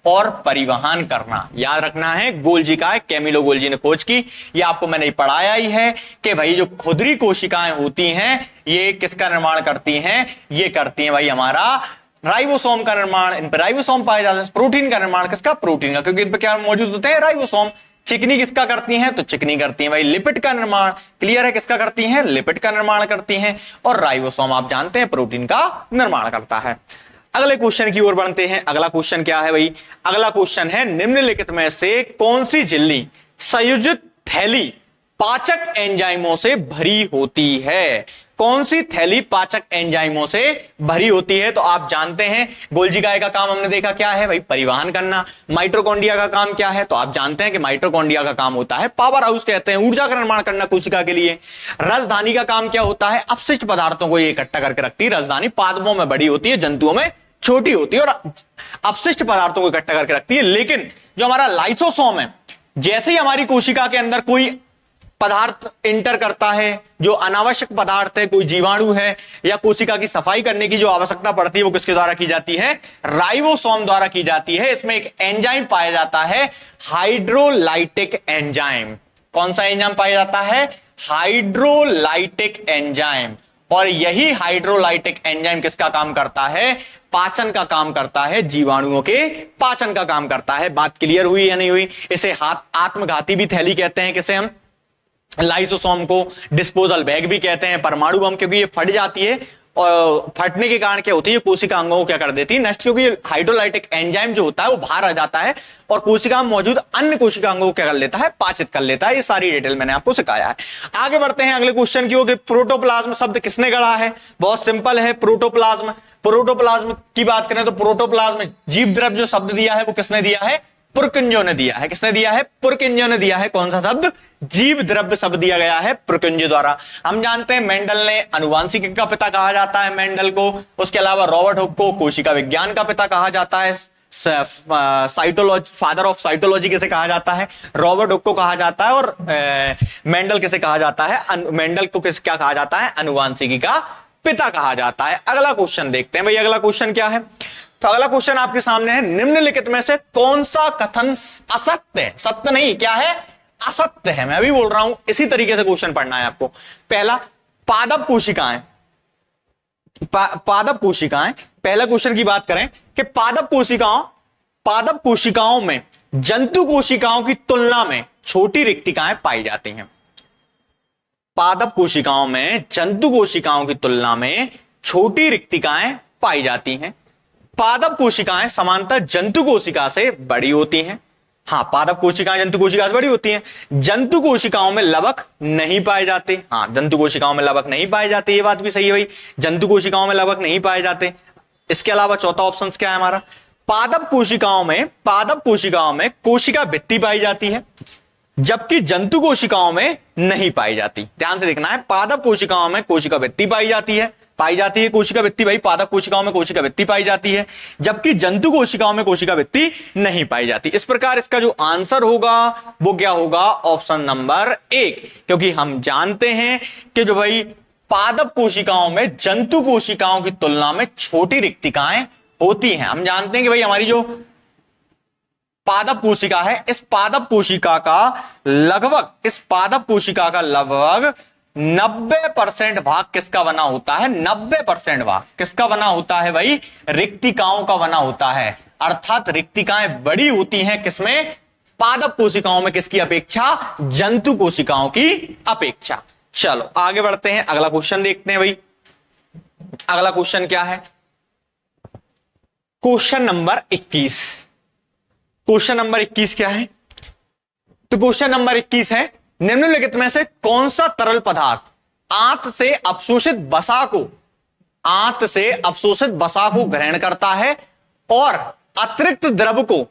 और परिवहन करना। याद रखना है गोल्जी काय, कैमिलो गोल्जी ने खोज की। ये आपको मैंने पढ़ाया ही है कि भाई जो खुदरी कोशिकाएं होती हैं ये किसका निर्माण करती हैं? ये करती हैं भाई हमारा राइबोसोम का निर्माण। इन पर राइबोसोम पाए जाते हैं। प्रोटीन का निर्माण किसका? प्रोटीन का, क्योंकि इन पर क्या मौजूद होते हैं? राइबोसोम। चिकनी किसका करती हैं? तो चिकनी करती हैं भाई लिपिड का निर्माण। क्लियर है? किसका करती हैं? लिपिड का निर्माण करती हैं। और राइबोसोम आप जानते हैं प्रोटीन का निर्माण करता है। अगले क्वेश्चन की ओर बढ़ते हैं। अगला क्वेश्चन क्या है भाई? अगला क्वेश्चन है निम्नलिखित में से कौन सी झिल्ली संयोजित थैली पाचक एंजाइमों से भरी होती है? कौन सी थैली पाचक एंजाइमों से भरी होती है? तो आप जानते हैं गोल्जी काय का काम हमने देखा क्या है भाई? परिवहन करना। माइटोकॉन्ड्रिया का काम क्या है? तो आप जानते हैं कि माइटोकॉन्ड्रिया का काम होता है पावर हाउस कहते हैं, ऊर्जा का निर्माण करना कोशिका के लिए। राजधानी का काम क्या होता है? अपशिष्ट पदार्थों को ये इकट्ठा करके रखती है। राजधानी पादपों में बड़ी होती है, जंतुओं में छोटी होती है और अपशिष्ट पदार्थों को इकट्ठा करके रखती है। लेकिन जो हमारा लाइसोसोम है, जैसे ही हमारी कोशिका के अंदर कोई पदार्थ इंटर करता है, जो अनावश्यक पदार्थ है, कोई जीवाणु है या कोशिका की सफाई करने की जो आवश्यकता पड़ती है, वो किसके द्वारा की जाती है? राइबोसोम द्वारा की जाती है। इसमें एक एंजाइम पाया जाता है हाइड्रोलाइटिक एंजाइम। कौन सा एंजाइम पाया जाता है? Hydrolytic enzyme. और यही हाइड्रोलाइटिक एंजाइम किसका काम करता है? पाचन का काम करता है, जीवाणुओं के पाचन का काम करता है। बात क्लियर हुई या नहीं हुई? इसे आत्मघाती भी थैली कहते हैं। किसे हम? लाइसोसोम को डिस्पोजल बैग भी कहते हैं, परमाणु बम, क्योंकि ये फट जाती है और फटने के कारण क्या होती है? कोशिका अंगों को क्या कर देती है? नष्ट। क्योंकि हाइड्रोलाइटिक एंजाइम जो होता है वो बाहर आ जाता है और कोशिका में मौजूद अन्य कोशिका अंगों को क्या कर लेता है? पाचित कर लेता है। ये सारी डिटेल मैंने आपको सिखाया है। आगे बढ़ते हैं अगले क्वेश्चन की ओर। प्रोटोप्लाज्म शब्द किसने गढ़ा है? बहुत सिंपल है, प्रोटोप्लाज्म। प्रोटोप्लाज्म की बात करें तो प्रोटोप्लाज्म जीव द्रव्य जो शब्द दिया है वो किसने दिया है? पुरकिंजो ने दिया है। किसने दिया है? पुरकिंजो ने दिया है। कौन सा शब्द? जीव द्रव्य शब्द दिया गया है पुरकिंजो द्वारा। हम जानते हैं मेंडल ने अनुवांशिकी का पिता कहा जाता है मेंडल को। उसके अलावा रॉबर्ट हुक को कोशिका विज्ञान का पिता कहा जाता है। साइटोलॉजी, फादर ऑफ साइटोलॉजी किसे कहा जाता है? रॉबर्ट हुक को कहा जाता है। और मेंडल किसे कहा जाता है? मेंडल को किस क्या कहा जाता है? अनुवांशिकी का पिता कहा जाता है। अगला क्वेश्चन देखते हैं भाई। अगला क्वेश्चन क्या है? तो अगला क्वेश्चन आपके सामने है, निम्नलिखित में से कौन सा कथन असत्य है? सत्य नहीं, क्या है? असत्य है। मैं अभी बोल रहा हूं, इसी तरीके से क्वेश्चन पढ़ना है आपको। पहला, पादप कोशिकाएं। पादप कोशिकाएं, पहला क्वेश्चन की बात करें कि पादप कोशिकाओं में जंतु कोशिकाओं की तुलना में छोटी रिक्तिकाएं पाई जाती हैं। पादप कोशिकाओं में जंतु कोशिकाओं की तुलना में छोटी रिक्तिकाएं पाई जाती हैं। पादप कोशिकाएं समानतः जंतु कोशिका से बड़ी होती हैं। हाँ, पादप कोशिकाएं जंतु कोशिका से बड़ी होती हैं। जंतु कोशिकाओं में लवक नहीं पाए जाते। हाँ, जंतु कोशिकाओं में लवक नहीं पाए जाते, ये बात भी सही है भाई, जंतु कोशिकाओं में लवक नहीं पाए जाते। इसके अलावा चौथा ऑप्शन क्या है हमारा? पादप कोशिकाओं में कोशिका भित्ति पाई जाती है, जबकि जंतु कोशिकाओं में नहीं पाई जाती। ध्यान से देखना है, पादप कोशिकाओं में कोशिका भित्ति पाई जाती है कोशिका भित्ति भाई, पादप कोशिकाओं में कोशिका भित्ति पाई जाती है, जबकि जंतु कोशिकाओं में कोशिका भित्ति नहीं पाई जाती। इस प्रकार इसका जो आंसर होगा वो क्या होगा? ऑप्शन नंबर 1, क्योंकि हम जानते हैं कि जो भाई पादप कोशिकाओं में जंतु कोशिकाओं की तुलना में छोटी रिक्तिकाएं होती हैं। हम जानते हैं कि भाई हमारी जो पादप कोशिका है, इस पादप कोशिका का लगभग 90% भाग किसका बना होता है? 90% भाग किसका बना होता है भाई? रिक्तिकाओं का बना होता है। अर्थात रिक्तिकाएं बड़ी होती हैं किसमें? पादप कोशिकाओं में। किसकी अपेक्षा? जंतु कोशिकाओं की अपेक्षा। चलो आगे बढ़ते हैं, अगला क्वेश्चन देखते हैं भाई। अगला क्वेश्चन क्या है? Question number 21। क्वेश्चन नंबर 21 क्या है? तो क्वेश्चन नंबर 21 है, निम्नलिखित में से कौन सा तरल पदार्थ आंत से अवशोषित वसा को ग्रहण करता है और अतिरिक्त द्रव को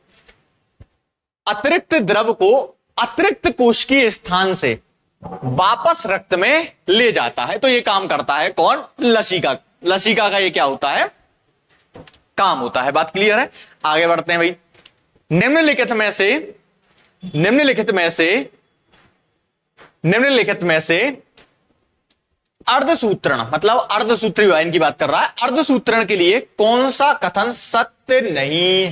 अतिरिक्त कोशिकीय स्थान से वापस रक्त में ले जाता है। तो ये काम करता है कौन? लसिका का ये क्या होता है? काम होता है। बात क्लियर है? आगे बढ़ते हैं भाई। निम्नलिखित में से अर्धसूत्रण, मतलब अर्धसूत्री वाइन की बात कर रहा है, अर्धसूत्रण के लिए कौन सा कथन सत्य नहीं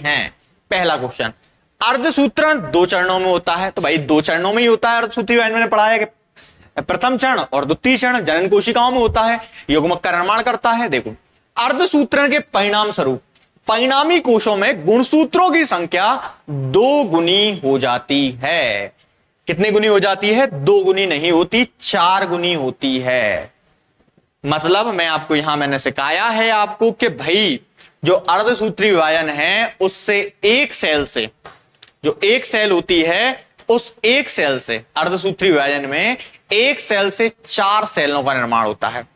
है? पहला क्वेश्चन, अर्धसूत्रण 2 चरणों में होता है। तो भाई 2 चरणों में ही होता है अर्धसूत्री वाइन, मैंने पढ़ा है कि प्रथम चरण और द्वितीय चरण जनन कोशिकाओं में होता है, युग्मक का निर्माण करता है। देखो, अर्धसूत्रण के परिणाम स्वरूप परिणामी कोशों में गुणसूत्रों की संख्या 2 गुनी हो जाती है। कितनी गुनी हो जाती है? 2 गुनी नहीं होती, 4 गुनी होती है। मतलब मैंने सिखाया है आपको कि भाई जो अर्धसूत्री विभाजन है उससे एक सेल से, जो एक सेल होती है उस एक सेल से, अर्धसूत्री विभाजन में एक सेल से 4 सेलों का निर्माण होता है।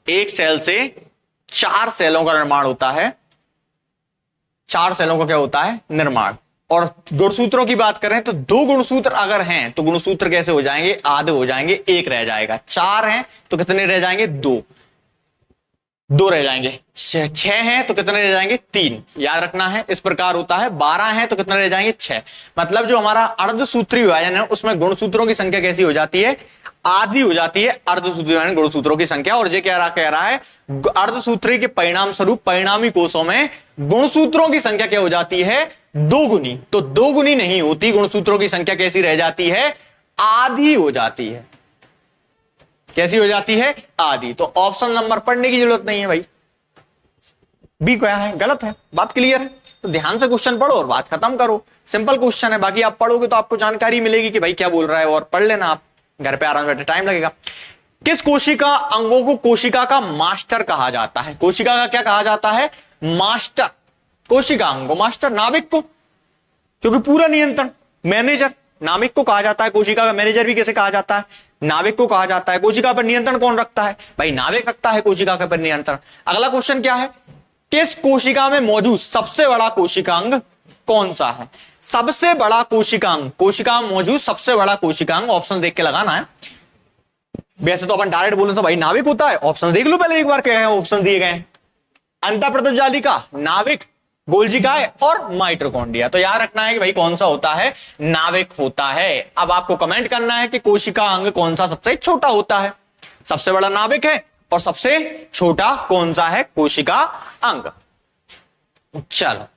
एक सेल से 4 सेलों का निर्माण होता है। 4 सेलों का क्या होता है? निर्माण। और गुणसूत्रों की बात करें तो 2 गुणसूत्र अगर हैं तो गुणसूत्र कैसे हो जाएंगे? आधे हो जाएंगे, 1 रह जाएगा। 4 हैं तो कितने रह जाएंगे? 2 रह जाएंगे। 6 हैं तो कितने रह जाएंगे? 3। याद रखना है, इस प्रकार होता है। 12 हैं तो कितने रह जाएंगे? 6। मतलब जो हमारा अर्धसूत्री विभाजन है उसमें गुणसूत्रों की संख्या कैसी हो जाती है? आधी हो जाती है अर्धसूत्री विभाजन गुणसूत्रों की संख्या। और ये कह रहा है अर्धसूत्री के परिणाम स्वरूप परिणामी कोशों में गुणसूत्रों की संख्या क्या हो जाती है? 2 गुनी। तो 2 गुनी नहीं होती, गुणसूत्रों की संख्या कैसी रह जाती है? आधी हो जाती है। कैसी हो जाती है? आधी। तो ऑप्शन नंबर पढ़ने की जरूरत नहीं है भाई, बी क्या है? गलत है। बात क्लियर है? तो ध्यान से क्वेश्चन पढ़ो और बात खत्म करो। सिंपल क्वेश्चन है, बाकी आप पढ़ोगे तो आपको जानकारी मिलेगी कि भाई क्या बोल रहा है, और पढ़ लेना आप घर पे आराम से बैठे, टाइम लगेगा। किस कोशिका अंगों को कोशिका का मास्टर कहा जाता है? कोशिका का क्या कहा जाता है? मास्टर। कोशिका अंग को मास्टर, नाभिक को, क्योंकि पूरा नियंत्रण, मैनेजर नाभिक को कहा जाता है। कोशिका का मैनेजर भी कैसे कहा जाता है? नाभिक को कहा जाता है। कोशिका पर नियंत्रण कौन रखता है? भाई नाभिक रखता है कोशिका के पर नियंत्रण। अगला क्वेश्चन क्या है? किस कोशिका में मौजूद सबसे बड़ा कोशिकांग कौन सा है? सबसे बड़ा कोशिकांग, कोशिका में मौजूद सबसे बड़ा कोशिकांग, ऑप्शन देख के लगाना है। वैसे तो अपन डायरेक्ट बोले तो भाई नाभिक होता है, ऑप्शन देख लो पहले एक बार, क्या है ऑप्शन दिए गए? अंतःप्रतोजालिका, नाभिक, गोल्जिकाए और माइटोकॉन्ड्रिया। तो याद रखना है कि भाई कौन सा होता है? नाभिक होता है। अब आपको कमेंट करना है कि कोशिका अंग कौन सा सबसे छोटा होता है। सबसे बड़ा नाभिक है और सबसे छोटा कौन सा है? कोशिका अंग। चलो,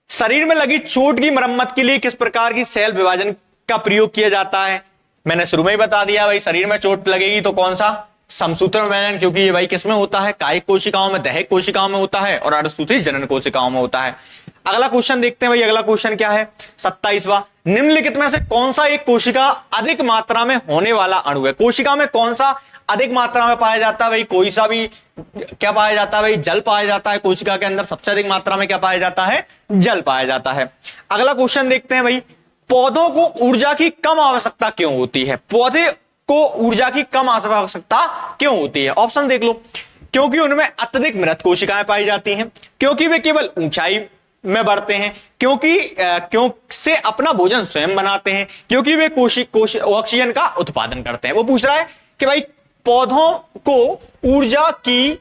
शरीर में लगी चोट की मरम्मत के लिए किस प्रकार की सेल विभाजन का प्रयोग किया जाता है? मैंने शुरू में ही बता दिया भाई, शरीर में चोट लगेगी तो कौन सा? समसूत्रण विभाजन, क्योंकि ये भाई किसमें होता है? कायिक कोशिकाओं में, दैहिक कोशिकाओं में होता है, और अर्धसूत्री जनन कोशिकाओं में होता है। अगला क्वेश्चन देखते हैं भाई। अगला क्वेश्चन क्या है? 27वां, निम्नलिखित में से कौन सा एक कोशिका अधिक मात्रा में होने वाला अणु है? कोशिका में कौन सा अधिक मात्रा में पाया जाता है? भाई कोई सा भी क्या पाया जाता है? भाई जल पाया जाता है। कोशिका के अंदर सबसे अधिक मात्रा में क्या पाया जाता है? जल पाया जाता है। अगला क्वेश्चन देखते हैं भाई, पौधों को ऊर्जा की कम आवश्यकता क्यों होती है? पौधे को ऊर्जा की कम आवश्यकता क्यों होती है? ऑप्शन देख लो। क्योंकि उनमें अत्यधिक मृत कोशिकाएं पाई जाती हैं, क्योंकि वे केवल ऊंचाई में बढ़ते हैं, क्यों से अपना भोजन स्वयं बनाते हैं, क्योंकि वे ऑक्सीजन का उत्पादन करते हैं। वो पूछ रहा है कि भाई पौधों को ऊर्जा की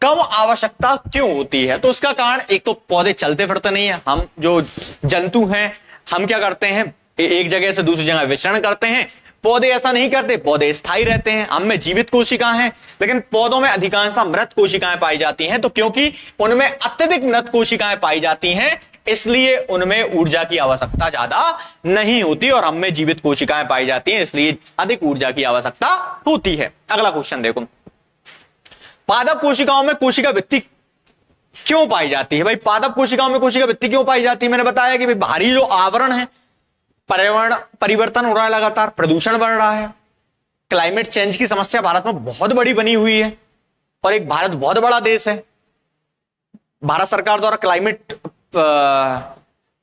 कम आवश्यकता क्यों होती है? तो उसका कारण, एक तो पौधे चलते फिरते नहीं है, हम जो जंतु हैं हम क्या करते हैं? एक जगह से दूसरी जगह विचरण करते हैं। पौधे ऐसा नहीं करते, पौधे स्थायी रहते हैं। हम में जीवित कोशिकाएं हैं, लेकिन पौधों में अधिकांशतः मृत कोशिकाएं पाई जाती हैं। तो क्योंकि उनमें अत्यधिक मृत कोशिकाएं पाई जाती हैं, इसलिए उनमें ऊर्जा की आवश्यकता ज्यादा नहीं होती, और हम में जीवित कोशिकाएं पाई जाती हैं, इसलिए अधिक ऊर्जा की आवश्यकता होती है। अगला क्वेश्चन देखो, पादप कोशिकाओं में कोशिका भित्ति क्यों पाई जाती है? भाई पादप कोशिकाओं में कोशिका भित्ति क्यों पाई जाती है? मैंने बताया कि भाई बाहरी जो आवरण है, पर्यावरण परिवर्तन हो रहा है, लगातार प्रदूषण बढ़ रहा है, क्लाइमेट चेंज की समस्या भारत में बहुत बड़ी बनी हुई है, और एक भारत बहुत बड़ा देश है। भारत सरकार द्वारा क्लाइमेट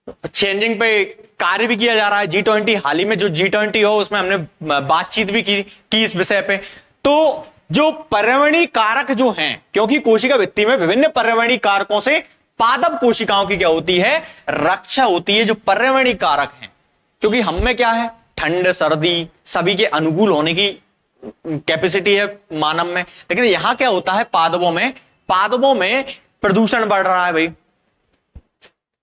चेंजिंग पे कार्य भी किया जा रहा है। G20 हाल ही में जो G20 हो उसमें हमने बातचीत भी की इस विषय पे। तो जो पर्यावरणीय कारक जो हैं, क्योंकि कोशिका भित्ति में विभिन्न पर्यावरणीय कारकों से पादप कोशिकाओं की क्या होती है, रक्षा होती है। जो पर्यावरणीय कारक हैं, क्योंकि हम में क्या है, ठंड सर्दी सभी के अनुकूल होने की कैपेसिटी है मानव में, लेकिन यहां क्या होता है, पादपों में प्रदूषण बढ़ रहा है भाई,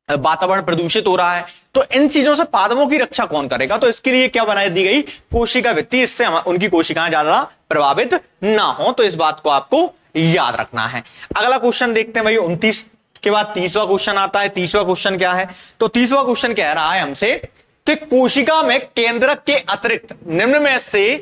वातावरण प्रदूषित हो रहा है। तो इन चीजों से पादपों की रक्षा कौन करेगा? तो इसके लिए क्या बनाई दी गई, कोशिका भित्ति, इससे उनकी कोशिकाएं ज्यादा प्रभावित ना हो। तो इस बात को आपको याद रखना है। अगला क्वेश्चन देखते हैं भाई, 29 के बाद 30वां क्वेश्चन आता है। 30वां क्वेश्चन क्या है? तो 30वां क्वेश्चन कह रहा है हमसे कि कोशिका में केंद्रक के अतिरिक्त निम्न में से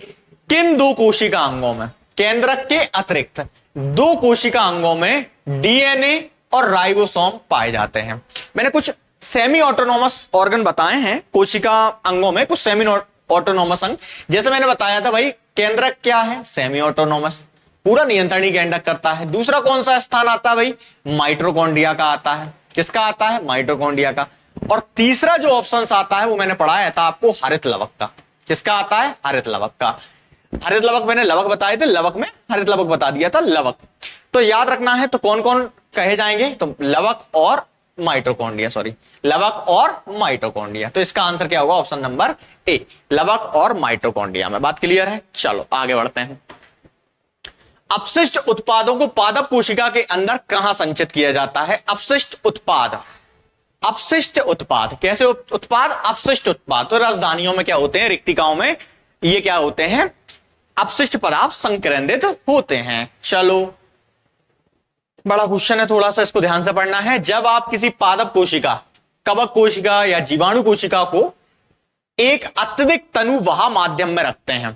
किन दो कोशिका अंगों में, केंद्रक के अतिरिक्त दो कोशिका अंगों में डीएनए और राइबोसोम पाए जाते हैं। मैंने कुछ सेमी ऑटोनोमस ऑर्गन बताए हैं कोशिका अंगों में, कुछ सेमी ऑटोनोमस अंग। जैसे मैंने बताया था भाई, केंद्रक क्या है, सेमी ऑटोनोमस, पूरा नियंत्रण ही केंद्रक करता है। दूसरा कौन सा स्थान आता है भाई, माइटोकॉन्ड्रिया का आता है। किसका आता है, माइटोकॉन्ड्रिया का। और तीसरा जो ऑप्शन आता है वो मैंने पढ़ाया था आपको, हरित लवक का। किसका आता है, हरित लवक का। हरित लवक मैंने लवक बताए थे, लवक में हरित लवक बता दिया था, लवक। तो याद रखना है, तो कौन कौन कहे जाएंगे, तो लवक और माइटोकॉन्ड्रिया, सॉरी लवक और माइटोकॉन्ड्रिया। तो इसका आंसर क्या होगा, ऑप्शन नंबर ए, लवक और माइटोकॉन्ड्रिया में। बात क्लियर है? चलो आगे बढ़ते हैं। अपशिष्ट उत्पादों को पादप कोशिका के अंदर कहां संचित किया जाता है? अपशिष्ट उत्पाद, अपशिष्ट उत्पाद कैसे उत्पाद, अपशिष्ट उत्पाद। तो रसदानियों में क्या होते हैं, रिक्तिकाओं में ये क्या होते हैं, अपशिष्ट पदार्थ संकेंद्रित होते हैं। चलो बड़ा क्वेश्चन है, थोड़ा सा इसको ध्यान से पढ़ना है। जब आप किसी पादप कोशिका, कवक कोशिका या जीवाणु कोशिका को एक अत्यधिक तनुवाह माध्यम में रखते हैं,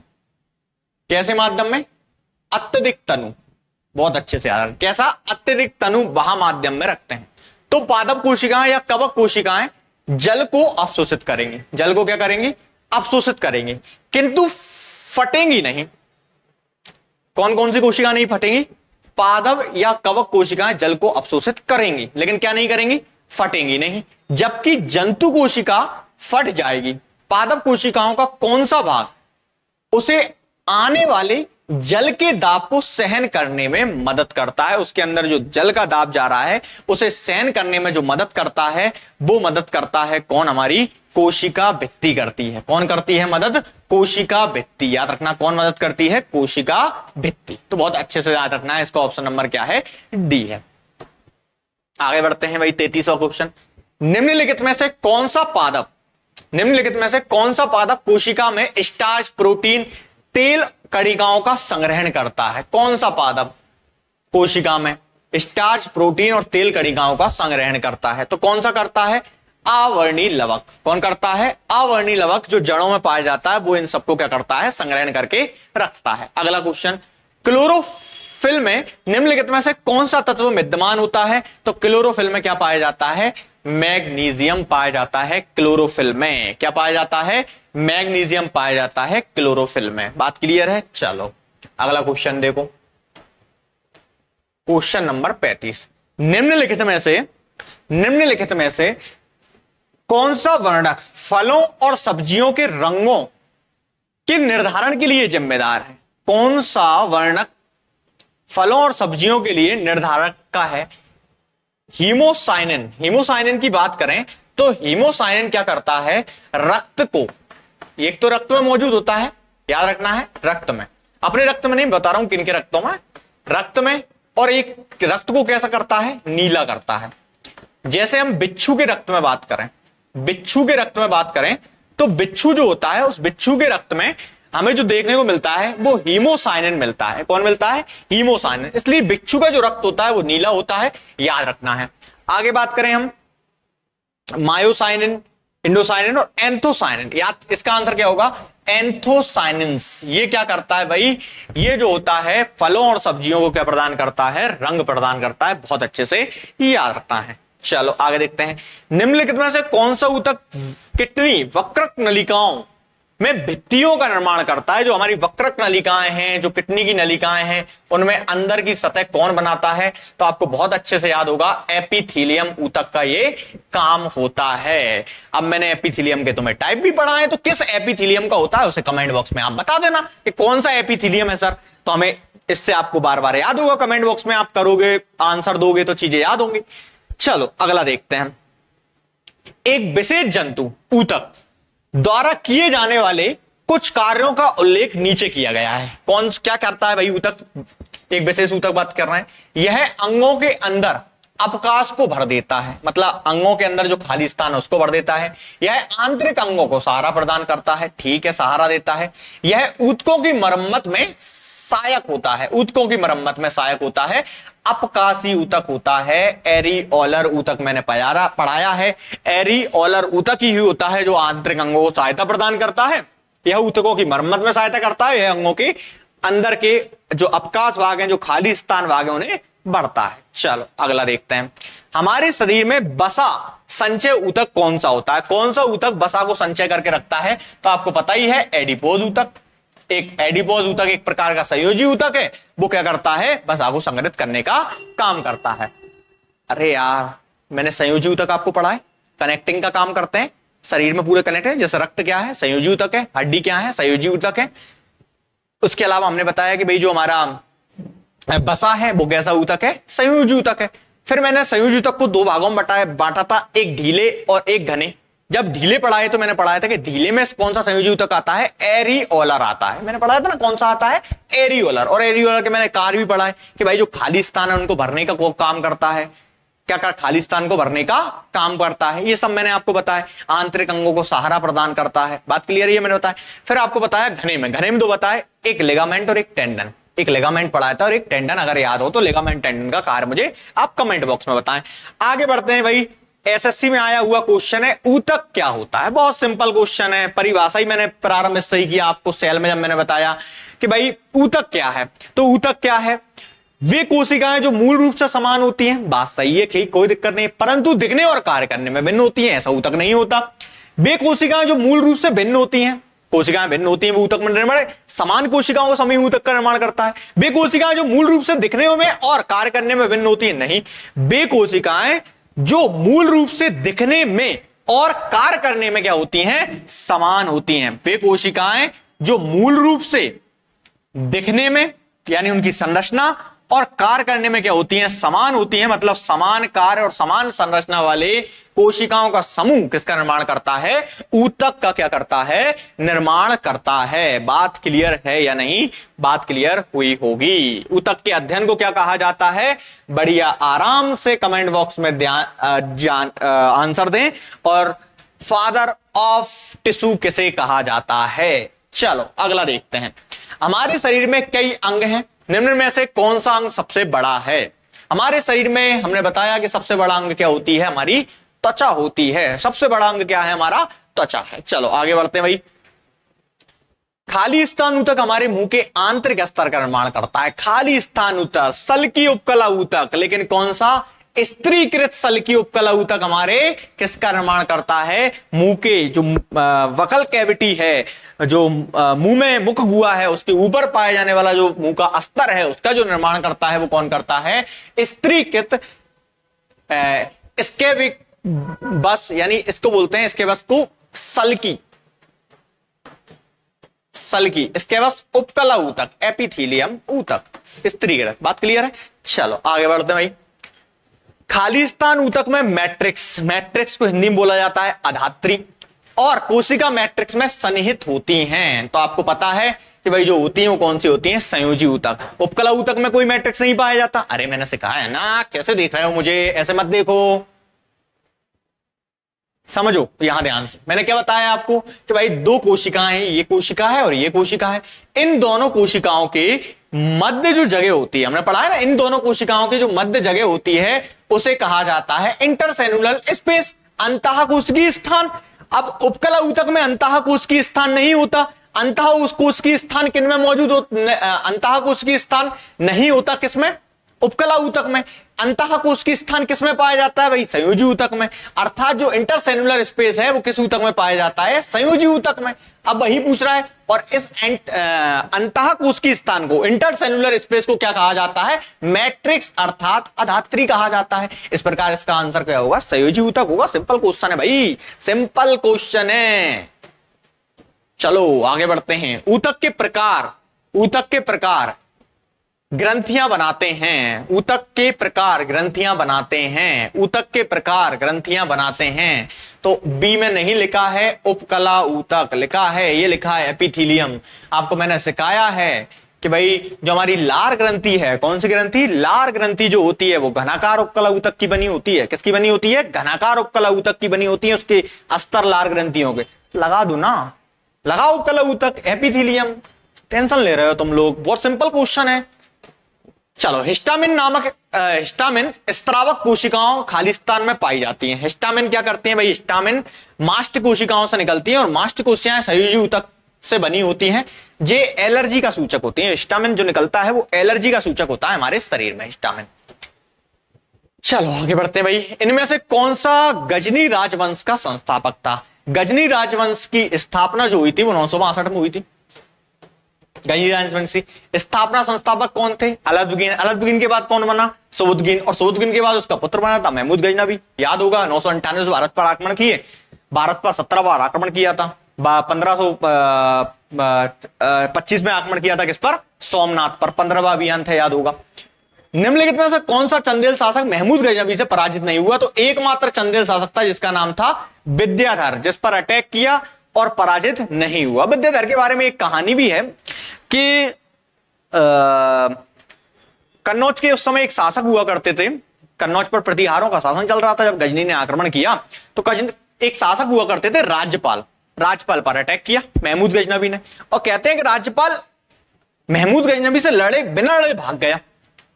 कैसे माध्यम में, अत्यधिक तनु, बहुत अच्छे से याद, कैसा, अत्यधिक तनुवाह माध्यम में रखते हैं, तो पादप कोशिकाएं या कवक कोशिकाएं जल को अवशोषित करेंगे। जल को क्या करेंगी, अवशोषित करेंगे, किंतु फटेंगी नहीं। कौन कौन सी कोशिका नहीं फटेंगी, पादप या कवक कोशिकाएं जल को अवशोषित करेंगी, लेकिन क्या नहीं करेंगी, फटेंगी नहीं। जबकि जंतु कोशिका फट जाएगी। पादप कोशिकाओं का कौन सा भाग उसे आने वाले जल के दाब को सहन करने में मदद करता है, उसके अंदर जो जल का दाब जा रहा है उसे सहन करने में जो मदद करता है, वो मदद करता है कौन, हमारी कोशिका भित्ति करती है। कौन करती है मदद, कोशिका भित्ति। याद रखना, कौन मदद करती है, कोशिका भित्ति। तो बहुत अच्छे से याद रखना है, इसका ऑप्शन नंबर क्या है, डी है। आगे बढ़ते हैं भाई, 33वां क्वेश्चन। निम्नलिखित में से कौन सा पादप, निम्नलिखित में से कौन सा पादप कोशिका में स्टार्च, प्रोटीन, तेल कणिकाओं का संग्रहण करता है? कौन सा पादप कोशिका में स्टार्च, प्रोटीन और तेल कणिकाओं का संग्रहण करता है? तो कौन सा करता है, आवर्णी लवक। कौन करता है, आवर्णी लवक, जो जड़ों में पाया जाता है वो इन सबको क्या करता है, संग्रहण करके रखता है। अगला क्वेश्चन, क्लोरोफिल में निम्नलिखित में से कौन सा तत्व विद्यमान होता है? तो क्लोरोफिल में क्या पाया जाता है, मैग्नीशियम पाया जाता है। क्लोरोफिल में क्या पाया जाता है, मैग्नीशियम पाया जाता है क्लोरोफिल में। बात क्लियर है? चलो अगला क्वेश्चन देखो, क्वेश्चन नंबर 35। निम्नलिखित में से कौन सा वर्णक फलों और सब्जियों के रंगों के निर्धारण के लिए जिम्मेदार है? कौन सा वर्णक फलों और सब्जियों के लिए निर्धारक का है? हीमोसाइनिन। हीमोसाइनिन की बात करें तो हीमोसाइनिन क्या करता है, रक्त को, एक तो रक्त में मौजूद होता है, याद रखना है, रक्त में, अपने रक्त में नहीं बता रहा हूं किनके रक्तों में, रक्त में। और एक रक्त को कैसा करता है, नीला करता है। जैसे हम बिच्छू के रक्त में बात करें, बिच्छू के रक्त में बात करें तो बिच्छू जो होता है, उस बिच्छू के रक्त में हमें जो देखने को मिलता है वो हीमोसाइनिन मिलता है। कौन मिलता है, हीमोसाइनिन। इसलिए बिच्छू का जो रक्त होता है वो नीला होता है, याद रखना है। आगे बात करें हम मायोसाइनिन, इंडोसाइनिन और एंथोसाइनिन, याद, इसका आंसर क्या होगा, एंथोसाइनिन्स। ये क्या करता है भाई, ये जो होता है फलों और सब्जियों को क्या प्रदान करता है, रंग प्रदान करता है। बहुत अच्छे से याद रखना है। चलो आगे देखते हैं, निम्नलिखित में से कौन सा ऊतक किडनी वक्रक नलिकाओं में भित्तियों का निर्माण करता है। जो हमारी वक्रक नलिकाएं हैं, जो किडनी की नलिकाएं हैं, उनमें अंदर की सतह कौन बनाता है? तो आपको बहुत अच्छे से याद होगा, एपिथेलियम ऊतक का ये काम होता है। अब मैंने एपिथेलियम के तुम्हें टाइप भी पढ़ा है, तो किस एपिथेलियम का होता है उसे कमेंट बॉक्स में आप बता देना कि कौन सा एपिथेलियम है सर। तो हमें इससे आपको बार बार याद होगा, कमेंट बॉक्स में आप करोगे, आंसर दोगे तो चीजें याद होंगी। चलो अगला देखते हैं। एक विशेष जंतु ऊतक द्वारा किए जाने वाले कुछ कार्यों का उल्लेख नीचे किया गया है। कौन क्या करता है भाई ऊतक? एक विशेष ऊतक बात कर रहे हैं। यह अंगों के अंदर अवकाश को भर देता है, मतलब अंगों के अंदर जो खाली स्थान है उसको भर देता है। यह आंतरिक अंगों को सहारा प्रदान करता है, ठीक है, सहारा देता है। यह ऊतकों की मरम्मत में सहायक होता है, ऊतकों की मरम्मत में सहायक होता है। अपकाशी ऊतक होता है, एरिओलर ऊतक मैंने पढ़ाया है। एरिओलर ऊतक ही होता है जो आंतरिक अंगों को सहायता प्रदान करता है। यह ऊतकों की मरम्मत में सहायता करता है। यह अंगों के अंदर के जो अपकाश भाग हैं, जो खाली स्थान भाग है, उन्हें बढ़ता है। चलो अगला देखते हैं। हमारे शरीर में बसा संचय ऊतक कौन सा होता है? कौन सा ऊतक बसा को संचय करके रखता है? तो आपको पता ही है, एडिपोज ऊतक। एक एडिपोज ऊतक एक प्रकार का संयोजी ऊतक है। वो क्या करता है? बसा को संग्रहित करने का काम करता है। अरे यार, मैंने संयोजी ऊतक आपको पढ़ा है, कनेक्टिंग का काम करते हैं, शरीर में पूरे कनेक्ट है। जैसे रक्त क्या है? संयोजी ऊतक है। हड्डी क्या है? संयोजी ऊतक है। उसके अलावा हमने बताया कि भाई जो हमारा बसा है वो कैसा ऊतक है? संयोजी ऊतक है। फिर मैंने संयोजी ऊतक को दो भागों में बांटा था, एक ढीले और एक घने। जब ढीले पढ़ाए तो मैंने पढ़ाया था कि ढीले में कौन सा संयोजी ऊतक आता है? एरिओलर आता है। मैंने पढ़ाया था ना कौन सा आता है? एरिओलर। और एरिओलर के मैंने कार्य भी पढ़ा है कि भाई जो खाली स्थान है उनको भरने का काम करता है। क्या कर खाली स्थान को भरने का काम करता है, ये सब मैंने आपको बताया। आंतरिक अंगों को सहारा प्रदान करता है, बात क्लियर है, ये मैंने बताया। फिर आपको बताया घने में दो बताए, एक लिगामेंट और एक टेंडन। एक लिगामेंट पढ़ाया था और एक टेंडन। अगर याद हो तो लिगामेंट टेंडन का कार्य मुझे आप कमेंट बॉक्स में बताएं। आगे बढ़ते हैं भाई। एसएससी में आया हुआ क्वेश्चन है, ऊतक क्या होता है? बहुत सिंपल क्वेश्चन है। परिभाषा ही मैंने प्रारंभ से ही किया आपको सेल में, जब मैंने बताया कि भाई ऊतक क्या है। तो ऊतक क्या है? वे कोशिकाएं जो मूल रूप से समान होती हैं, बात सही है, कोई दिक्कत नहीं, परंतु दिखने और कार्य करने में भिन्न होती हैं, ऐसा ऊतक नहीं होता। वे कोशिकाएं जो मूल रूप से भिन्न होती हैं, कोशिकाएं भिन्न होती हैं, वो ऊतक में निर्माण, समान कोशिकाओं का समूह ऊतक का निर्माण करता है। वे कोशिकाएं जो मूल रूप से दिखने में और कार्य करने में भिन्न होती हैं, नहीं, वे कोशिकाएं जो मूल रूप से दिखने में और कार्य करने में क्या होती हैं? समान होती हैं। वे कोशिकाएं जो मूल रूप से दिखने में यानी उनकी संरचना और कार्य करने में क्या होती हैं? समान होती हैं। मतलब समान कार्य और समान संरचना वाले कोशिकाओं का समूह किसका निर्माण करता है? ऊतक का क्या करता है? निर्माण करता है। बात क्लियर है या नहीं? बात क्लियर हुई होगी। ऊतक के अध्ययन को क्या कहा जाता है? बढ़िया आराम से कमेंट बॉक्स में आंसर दें। और फादर ऑफ टिश्यू किसे कहा जाता है? चलो अगला देखते हैं। हमारे शरीर में कई अंग हैं, निम्न में से कौन सा अंग सबसे बड़ा है? हमारे शरीर में हमने बताया कि सबसे बड़ा अंग क्या होती है? हमारी त्वचा होती है। सबसे बड़ा अंग क्या है? हमारा त्वचा है। चलो आगे बढ़ते हैं भाई। खाली स्थान ऊतक हमारे मुंह के आंतरिक स्तर का निर्माण करता है। खाली स्थान ऊतक, सल्की उपकला ऊतक, लेकिन कौन सा? स्त्रीकृत सल्की उपकला ऊतक हमारे किसका निर्माण करता है? मुंह के जो वकल कैविटी है, जो मुंह में मुख गुहा है, उसके ऊपर पाए जाने वाला जो मुंह का अस्तर है, उसका जो निर्माण करता है वो कौन करता है? स्त्रीकृत स्केबिक बस, यानी इसको बोलते हैं, इसके बस को सल्की इसके बस उपकला ऊतक, एपिथेलियम ऊतक, स्त्रीकृत। बात क्लियर है? चलो आगे बढ़ते हैं भाई। खाली स्थान ऊतक में मैट्रिक्स को हिंदी में बोला जाता है अधात्री, और कोशिका मैट्रिक्स में सन्निहित होती हैं। तो आपको पता है कि भाई जो होती हैं वो कौन सी होती हैं? संयोजी ऊतक। उपकला ऊतक में कोई मैट्रिक्स नहीं पाया जाता। अरे मैंने सिखाया है ना, कैसे देख रहे हो मुझे? ऐसे मत देखो, समझो यहां ध्यान से। मैंने क्या बताया आपको कि भाई दो कोशिकाएं हैं, ये कोशिका है और ये कोशिका है। इन दोनों कोशिकाओं के मध्य जो जगह होती है, हमने पढ़ा है ना, इन दोनों कोशिकाओं की जो मध्य जगह होती है उसे कहा जाता है इंटरसेलुलर स्पेस, अंतःकोशिकीय स्थान। अब उपकला ऊतक में अंतःकोशिकीय स्थान नहीं होता। अंतःकोशिकीय स्थान किनमें मौजूद होता? अंतःकोशिकीय स्थान नहीं होता किसमें? उपकला ऊतक में। अंतः कोशिकीय स्थान किसमें पाया जाता है भाई? संयोजी ऊतक में। अर्थात जो इंटरसेल्युलर स्पेस है वो किस ऊतक में पाया जाता है? संयोजी ऊतक में। अब वही पूछ रहा है। और इस अंतः कोशिकीय स्थान को, इंटरसेल्युलर स्पेस को क्या कहा जाता है? मैट्रिक्स अर्थात अधात्री कहा जाता है। इस प्रकार इसका आंसर क्या होगा? संयोजी ऊतक होगा। सिंपल क्वेश्चन है भाई, सिंपल क्वेश्चन है। चलो आगे बढ़ते हैं। ऊतक के प्रकार, ऊतक के प्रकार ग्रंथियां बनाते हैं। ऊतक के प्रकार ग्रंथियां बनाते हैं। ऊतक के प्रकार ग्रंथियां बनाते हैं। तो बी में नहीं लिखा है उपकला ऊतक, लिखा है, ये लिखा है एपिथीलियम। आपको मैंने सिखाया है कि भाई जो हमारी लार ग्रंथि है, कौन सी ग्रंथि? लार ग्रंथि जो होती है वो घनाकार उपकला ऊतक की बनी होती है। किसकी बनी होती है? घनाकार उपकला ऊतक की बनी होती है। उसके अस्तर लार ग्रंथियों के। लगा दो ना, लगाओ उपकला ऊतक, एपिथीलियम। टेंशन ले रहे हो तुम लोग, बहुत सिंपल क्वेश्चन है। चलो, हिस्टामिन नामक हिस्टामिन स्त्रावक कोशिकाओं खालिस्तान में पाई जाती हैं। हिस्टामिन क्या करती हैं भाई? हिस्टामिन मास्ट कोशिकाओं से निकलती हैं और मास्ट कोशिकाएं संयोजी ऊतक से बनी होती हैं। ये एलर्जी का सूचक होती है। हिस्टामिन जो निकलता है वो एलर्जी का सूचक होता है हमारे शरीर में, हिस्टामिन। चलो आगे बढ़ते हैं भाई। इनमें से कौन सा गजनी राजवंश का संस्थापक था? गजनी राजवंश की स्थापना जो हुई थी वो 962 में हुई थी। गजनी राजवंश की स्थापना संस्थापक कौन थे? अलाउद्दीन। अलाउद्दीन के बाद कौन बना? सउद्दीन। और सउद्दीन के बाद उसका पुत्र बना था महमूद गजनवी। याद होगा 998 से भारत पर आक्रमण किए, भारत पर 17 बार आक्रमण किया था। 1525 में आक्रमण किया था किस पर? सोमनाथ पर। 15वां अभियान था, याद होगा। निम्नलिखित में से कौन सा चंदेल शासक महमूद गजनवी से पराजित नहीं हुआ? तो एकमात्र चंदेल शासक था जिसका नाम था विद्याधर, जिस पर अटैक किया और पराजित नहीं हुआ। विद्याधर के बारे में एक कहानी भी है कि कन्नौज के उस समय एक शासक हुआ करते थे। कन्नौज पर प्रतिहारों का शासन चल रहा था जब गजनी ने आक्रमण किया। तो एक शासक हुआ करते थे राज्यपाल। राज्यपाल पर अटैक किया महमूद गजनवी ने, और कहते हैं कि राज्यपाल महमूद गजनवी से लड़े बिना लड़े भाग गया।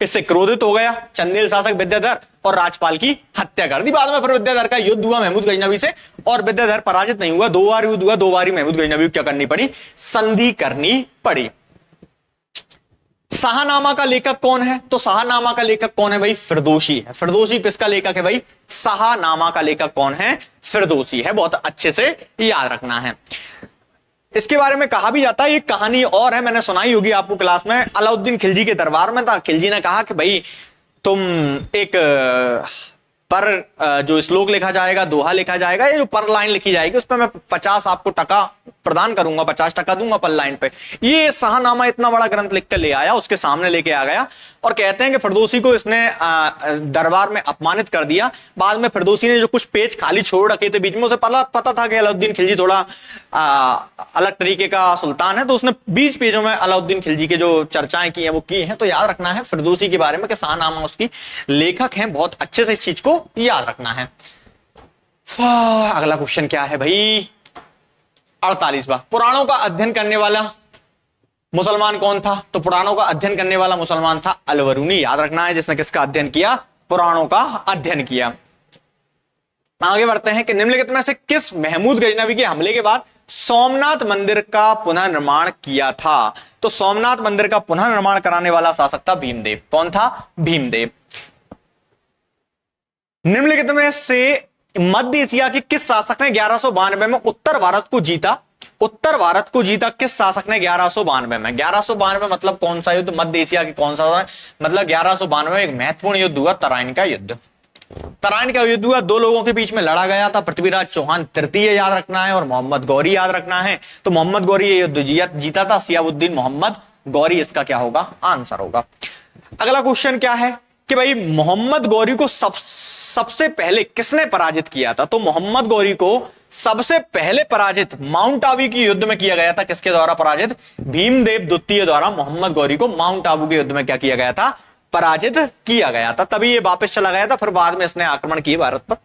इससे क्रोधित हो गया चंदेल शासक विद्याधर और राज्यपाल की हत्या कर दी। बाद में फिर विद्याधर का युद्ध हुआ महमूद गजनवी से और विद्याधर पराजित नहीं हुआ। 2 बार युद्ध हुआ, 2 बार ही महमूद गजनवी को क्या करनी पड़ी? संधि करनी पड़ी। शाहनामा का लेखक कौन है? तो शाहनामा का लेखक कौन है भाई? फिरदौसी है। फिरदौसी किसका लेखक है भाई? शाहनामा का लेखक कौन है? फिरदौसी है। बहुत अच्छे से याद रखना है। इसके बारे में कहा भी जाता है, एक कहानी और है, मैंने सुनाई होगी आपको क्लास में। अलाउद्दीन खिलजी के दरबार में था। खिलजी ने कहा कि भाई तुम एक पर जो श्लोक लिखा जाएगा, दोहा लिखा जाएगा, ये जो पर लाइन लिखी जाएगी उस पर मैं 50 आपको टका प्रदान करूंगा, 50 टका दूंगा पर लाइन पे। ये शाहनामा इतना बड़ा ग्रंथ लिख कर ले आया, उसके सामने लेके आ गया और कहते हैं कि फिरदौसी को इसने दरबार में अपमानित कर दिया। बाद में फिरदौसी ने जो कुछ पेज खाली छोड़ रखे थे बीच में, उसे पता था कि अलाउद्दीन खिलजी थोड़ा अलग तरीके का सुल्तान है, तो उसने 20 पेजों में अलाउद्दीन खिलजी के जो चर्चाएं की हैं वो की हैं। तो याद रखना है फिरदौसी के बारे में कि शाहनामा उसकी लेखक हैं। बहुत अच्छे से इस चीज को याद रखना है। अगला क्वेश्चन क्या है भाई? 48वां। पुराणों का अध्ययन करने वाला मुसलमान कौन था? तो पुराणों का अध्ययन करने वाला मुसलमान था अलवरूनी। याद रखना है, जिसने किसका अध्ययन किया? पुराणों का अध्ययन किया। आगे बढ़ते हैं कि निम्नलिखित में से किस महमूद गजनवी के हमले के बाद सोमनाथ मंदिर का पुनर्निर्माण किया था? तो सोमनाथ मंदिर का पुनर्निर्माण कराने वाला शासक था भीमदेव। कौन था? भीमदेव। निम्नलिखित में से मध्य एशिया के किस शासक ने 1192 में उत्तर भारत को जीता? उत्तर भारत को जीता किस शासक ने 1192 में? 1192 मतलब कौन सा युद्ध? मध्य एशिया की कौन सा? मतलब 1192 में एक महत्वपूर्ण युद्ध हुआ, तराइन का युद्ध। तराइन का युद्ध हुआ, 2 लोगों के बीच में लड़ा गया था, पृथ्वीराज चौहान तृतीय याद रखना है और मोहम्मद गौरी याद रखना है। तो मोहम्मद गौरी ये युद्ध जीता था, सियाबुद्दीन मोहम्मद गौरी इसका क्या होगा? आंसर होगा। अगला क्वेश्चन क्या है कि भाई मोहम्मद गौरी को सबसे पहले किसने पराजित किया था? तो मोहम्मद गौरी को सबसे पहले पराजित माउंट आबू के युद्ध में किया गया था। किसके द्वारा पराजित? भीमदेव द्वितीय द्वारा मोहम्मद गौरी को माउंट आबू के युद्ध में क्या किया गया था? पराजित किया गया था। तभी ये वापस चला गया था, फिर बाद में इसने आक्रमण किए भारत पर।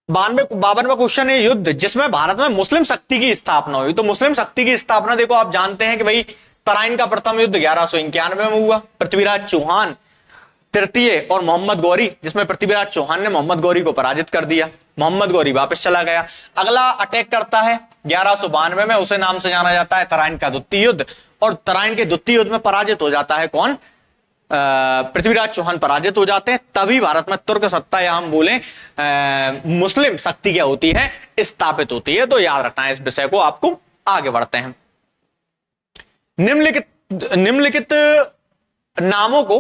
52वां क्वेश्चन है, युद्ध जिसमें भारत में मुस्लिम शक्ति की स्थापना हुई। तो मुस्लिम शक्ति की स्थापना देखो, आप जानते हैं कि भाई तराइन का प्रथम युद्ध 1191 में हुआ, पृथ्वीराज चौहान तृतीय और मोहम्मद गौरी, जिसमें पृथ्वीराज चौहान ने मोहम्मद गौरी को पराजित कर दिया। मोहम्मद गौरी वापस चला गया। अगला अटैक करता है 1192 में, उसे नाम से जाना जाता है तराइन का द्वितीय युद्ध, और तराइन के द्वितीय युद्ध में पराजित हो जाता है कौन? पृथ्वीराज चौहान पराजित हो जाते हैं। तभी भारत में तुर्क सत्ता या हम बोले मुस्लिम शक्ति क्या होती है? स्थापित होती है। तो याद रखना है इस विषय को। आपको आगे बढ़ते हैं। निम्नलिखित नामों को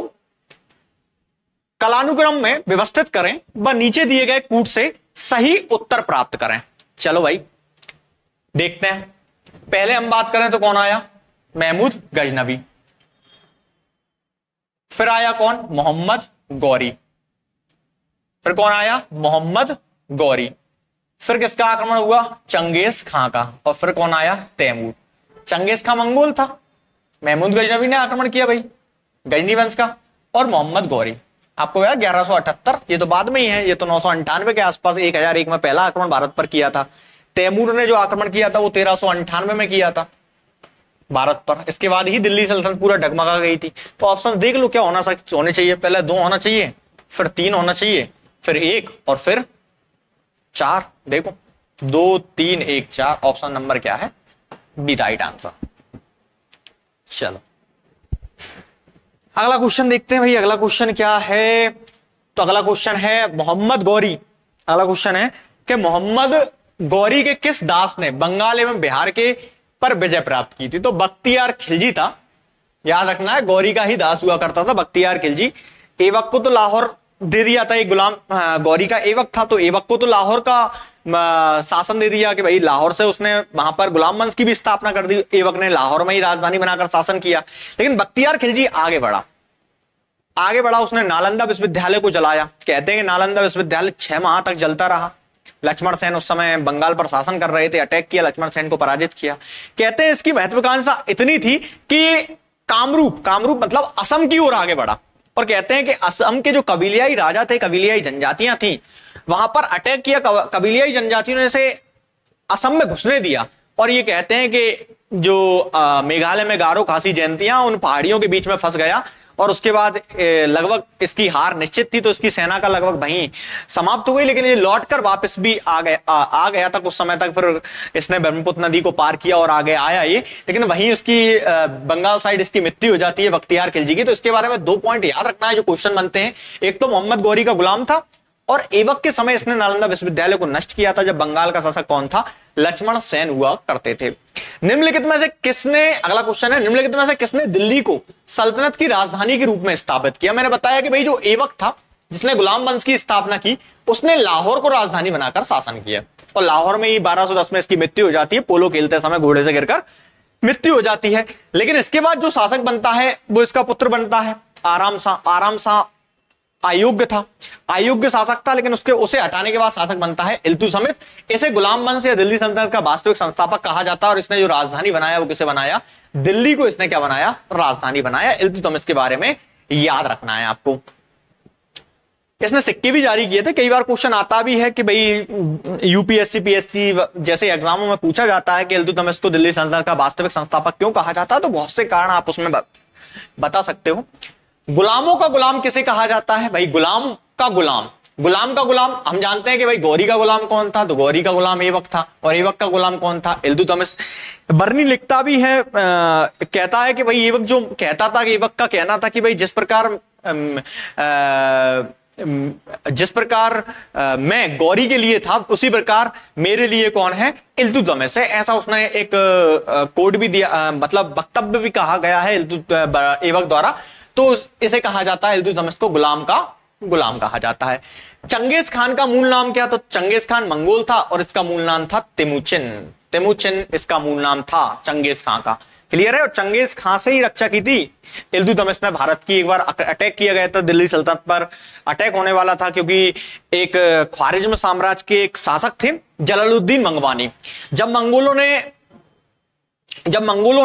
कालानुक्रम में व्यवस्थित करें व नीचे दिए गए कूट से सही उत्तर प्राप्त करें। चलो भाई देखते हैं। पहले हम बात करें तो कौन आया? महमूद गजनवी। फिर आया कौन? मोहम्मद गौरी। फिर कौन आया? मोहम्मद गौरी। फिर किसका आक्रमण हुआ? चंगेज खां का। और फिर कौन आया? तैमूर। चंगेज खां मंगोल था, महमूद गजनवी ने आक्रमण किया भाई गजनी वंश का, और मोहम्मद गौरी आपको याद 1178, ये तो बाद में ही है, ये तो 998 के आसपास 1001 में पहला आक्रमण भारत पर किया था। तैमूर ने जो आक्रमण किया था वो 1398 में किया था भारत पर। इसके बाद ही दिल्ली सल्तनत पूरा डगमगा गई थी। तो ऑप्शन देख लो क्या होने चाहिए। पहले 2 होना चाहिए, फिर 3 होना चाहिए, फिर 1 और फिर 4। देखो 2 3 1 4, ऑप्शन नंबर क्या है? B right answer. चलो अगला क्वेश्चन देखते हैं भाई। अगला क्वेश्चन क्या है? तो अगला क्वेश्चन है मोहम्मद गौरी। अगला क्वेश्चन है कि मोहम्मद गौरी के किस दास ने बंगाल एवं बिहार के पर विजय प्राप्त की थी? तो बख्तियार खिलजी था। याद रखना है गौरी का ही दास हुआ करता था बख्तियार खिलजी। एवक को तो लाहौर दे दिया था, एक गुलाम गौरी का एवक था, तो एवक को तो लाहौर का शासन दे दिया कि भाई लाहौर से उसने वहां पर गुलाम वंश की भी स्थापना कर दी। एवक ने लाहौर में ही राजधानी बनाकर शासन किया। लेकिन बख्तियार खिलजी आगे बढ़ा, उसने नालंदा विश्वविद्यालय को जलाया। कहते हैं कि नालंदा विश्वविद्यालय 6 माह तक जलता रहा। लक्ष्मण सेन उस समय बंगाल पर शासन कर रहे थे, अटैक किया, लक्ष्मण सेन को पराजित किया। कहते हैं इसकी महत्वाकांक्षा इतनी थी कि कामरूप मतलब असम की ओर आगे बढ़ा, और कहते हैं कि असम के जो कबीलियाई राजा थे, कबीलियाई जनजातियां थी, वहां पर अटैक किया। कबीलियाई जनजातियों ने से असम में घुसने दिया, और ये कहते हैं कि जो मेघालय में गारो खासी जयंतियां उन पहाड़ियों के बीच में फंस गया, और उसके बाद लगभग इसकी हार निश्चित थी, तो इसकी सेना का लगभग वहीं समाप्त हो गई। लेकिन ये लौटकर वापस भी आ गया था कुछ समय तक। फिर इसने ब्रह्मपुत्र नदी को पार किया और आगे आया ये, लेकिन वहीं उसकी बंगाल साइड इसकी मृत्यु हो जाती है बख्तियार खिलजी की। तो इसके बारे में 2 पॉइंट याद रखना है जो क्वेश्चन बनते हैं। एक तो मोहम्मद गौरी का गुलाम था, और एवक के समय इसने नालंदा विश्वविद्यालय को नष्ट किया था जब बंगाल का शासक कौन था? लक्ष्मण सेन हुआ करते थे। निम्नलिखित में से किसने, अगला क्वेश्चन है, निम्नलिखित में से किसने दिल्ली को सल्तनत की राजधानी के रूप में स्थापित किया? मैंने बताया कि भाई जो एवक था जिसने गुलाम वंश की स्थापना की, उसने लाहौर को राजधानी बनाकर शासन किया, और लाहौर में ही 1210 में इसकी मृत्यु हो जाती है। पोलो खेलते समय घोड़े से गिरकर मृत्यु हो जाती है। लेकिन इसके बाद जो शासक बनता है वो इसका पुत्र बनता है आराम शाह अयोग्य था, अयोग्य शासक था, लेकिन उसे हटाने के बाद शासक बनता है इल्तुतमिश। इसे गुलाम वंश या दिल्ली सल्तनत का वास्तविक संस्थापक कहा जाता है। और इसने जो राजधानी बनाया वो किसे बनाया? दिल्ली को इसने क्या बनाया? राजधानी बनाया। इल्तुतमिश के बारे में याद रखना है आपको। इसने सिक्के भी जारी किए थे। कई बार क्वेश्चन आता भी है कि भाई यूपीएससी पीएससी जैसे एग्जामों में पूछा जाता है कि इल्तुतमिश को दिल्ली सल्तनत का वास्तविक संस्थापक क्यों कहा जाता है, तो बहुत से कारण आप उसमें बता सकते हो। गुलामों का गुलाम किसे कहा जाता है? भाई गुलाम का गुलाम हम जानते हैं कि भाई गौरी का गुलाम कौन था? तो गौरी का गुलाम एवक था, और एवक का गुलाम कौन था? इल्तुतमिश। बर्नी लिखता भी है, कहता है कि भाई एवक जो कहता था कि एवक का कहना था कि भाई जिस प्रकार मैं गौरी के लिए था उसी प्रकार मेरे लिए कौन है? इल्तुतमिश है। ऐसा उसने एक कोड भी दिया, मतलब वक्तव्य भी कहा गया है एवक द्वारा। तो इसे कहा जाता है, इल्तुतमिश को गुलाम कहा जाता है। चंगेज खान का मूल नाम क्या? तो चंगेज खान मंगोल था, और इसका मूल नाम था तेमुचिन इसका मूल नाम था चंगेज खान का। क्लियर है? और चंगेज खान से ही रक्षा की थी इल्तुतमिश ने भारत की। एक बार अटैक किया गया था दिल्ली सल्तनत पर, अटैक होने वाला था क्योंकि एक ख्वारिज्म साम्राज्य के एक शासक थे जलालुद्दीन मंगवानी। जब मंगोलों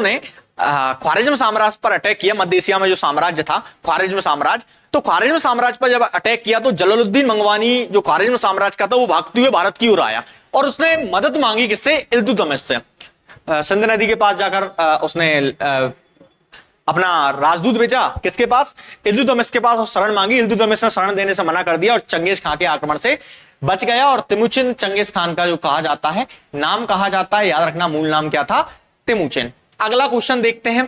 ने ख्वारिज्म साम्राज्य पर अटैक किया, मध्य एशिया में जो साम्राज्य था ख्वारिज्म साम्राज्य, तो ख्वारिज्म साम्राज्य पर जब अटैक किया तो जलालुद्दीन मंगवानी जो ख्वारिज्म साम्राज्य का था वो भागते हुए भारत की ओर आया, और उसने मदद मांगी किससे? इल्तुतमिश से। सिंध नदी के पास जाकर उसने अपना राजदूत भेजा किसके पास, इल्तुतमिश के पास, और शरण मांगी। इल्तुतमिश ने शरण देने से मना कर दिया और चंगेज खान के आक्रमण से बच गया। और तिमुचिन चंगेज खान का जो कहा जाता है नाम कहा जाता है, याद रखना मूल नाम क्या था, तिमुचिन। अगला क्वेश्चन देखते हैं,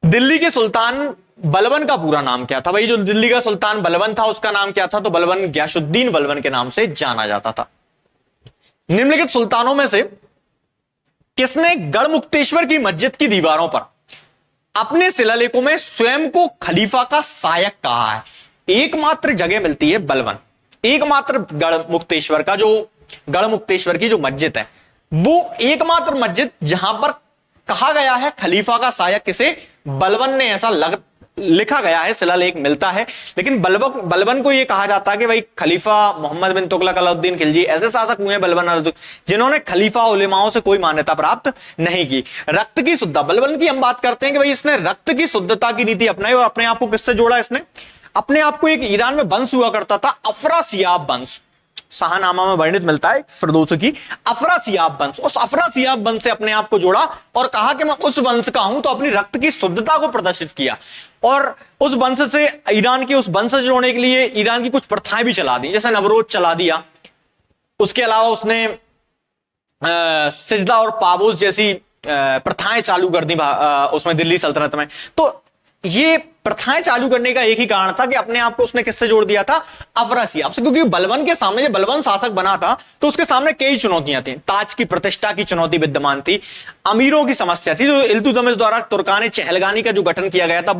दिल्ली के सुल्तान बलबन का पूरा नाम क्या था। भाई जो दिल्ली का सुल्तान बलबन था उसका नाम क्या था, तो बलबन गयासुद्दीन बलबन के नाम से जाना जाता था। निम्नलिखित सुल्तानों में से किसने गढ़मुक्तेश्वर की मस्जिद की दीवारों पर अपने शिलालेखों में स्वयं को खलीफा का सहायक कहा है। एकमात्र जगह मिलती है बलबन, एकमात्र गढ़मुक्तेश्वर का जो गढ़मुक्तेश्वर की जो मस्जिद है वो एकमात्र मस्जिद जहां पर कहा गया है खलीफा का सहायक किसे, बलबन ने ऐसा लिखा गया है, शिलालेख मिलता है। लेकिन बलबन को यह कहा जाता है कि भाई खलीफा मोहम्मद बिन तुगलक अलाउद्दीन खिलजी ऐसे शासक हुए बलबन जिन्होंने खलीफा उलेमाओं से कोई मान्यता प्राप्त नहीं की। रक्त की शुद्धता, बलबन की हम बात करते हैं कि भाई इसने रक्त की शुद्धता की नीति अपनाई और अपने आप को किससे जोड़ा, इसने अपने आप को, एक ईरान में वंश हुआ करता था अफरासियाब वंश, शाहनामा में वर्णित मिलता है फिरदौसी की, अफरासियाब वंश, उस अफरासियाब वंश से अपने आप को जोड़ा और कहा कि मैं उस वंश का हूं, तो अपनी रक्त की शुद्धता को प्रदर्शित किया। और उस वंश से ईरान की, उस वंश से जोड़ने के लिए ईरान की कुछ प्रथाएं भी चला दी, जैसे नवरोज चला दिया। उसके अलावा उसने सिजदा और पाबोस जैसी प्रथाएं चालू कर दी उसमें दिल्ली सल्तनत में। तो ये प्रथाएं चालू करने का एक ही कारण था कि अपने आप को उसने किससे जोड़ दिया था, अफरासियाब से। क्योंकि बलबन के सामने, जब बलबन शासक बना था तो उसके सामने कई चुनौतियां थी। ताज की प्रतिष्ठा की चुनौती विद्यमान थी, अमीरों की समस्या थी। जो इल्तुतमिश द्वारा तुर्कान चहलगानी का जो गठन किया गया था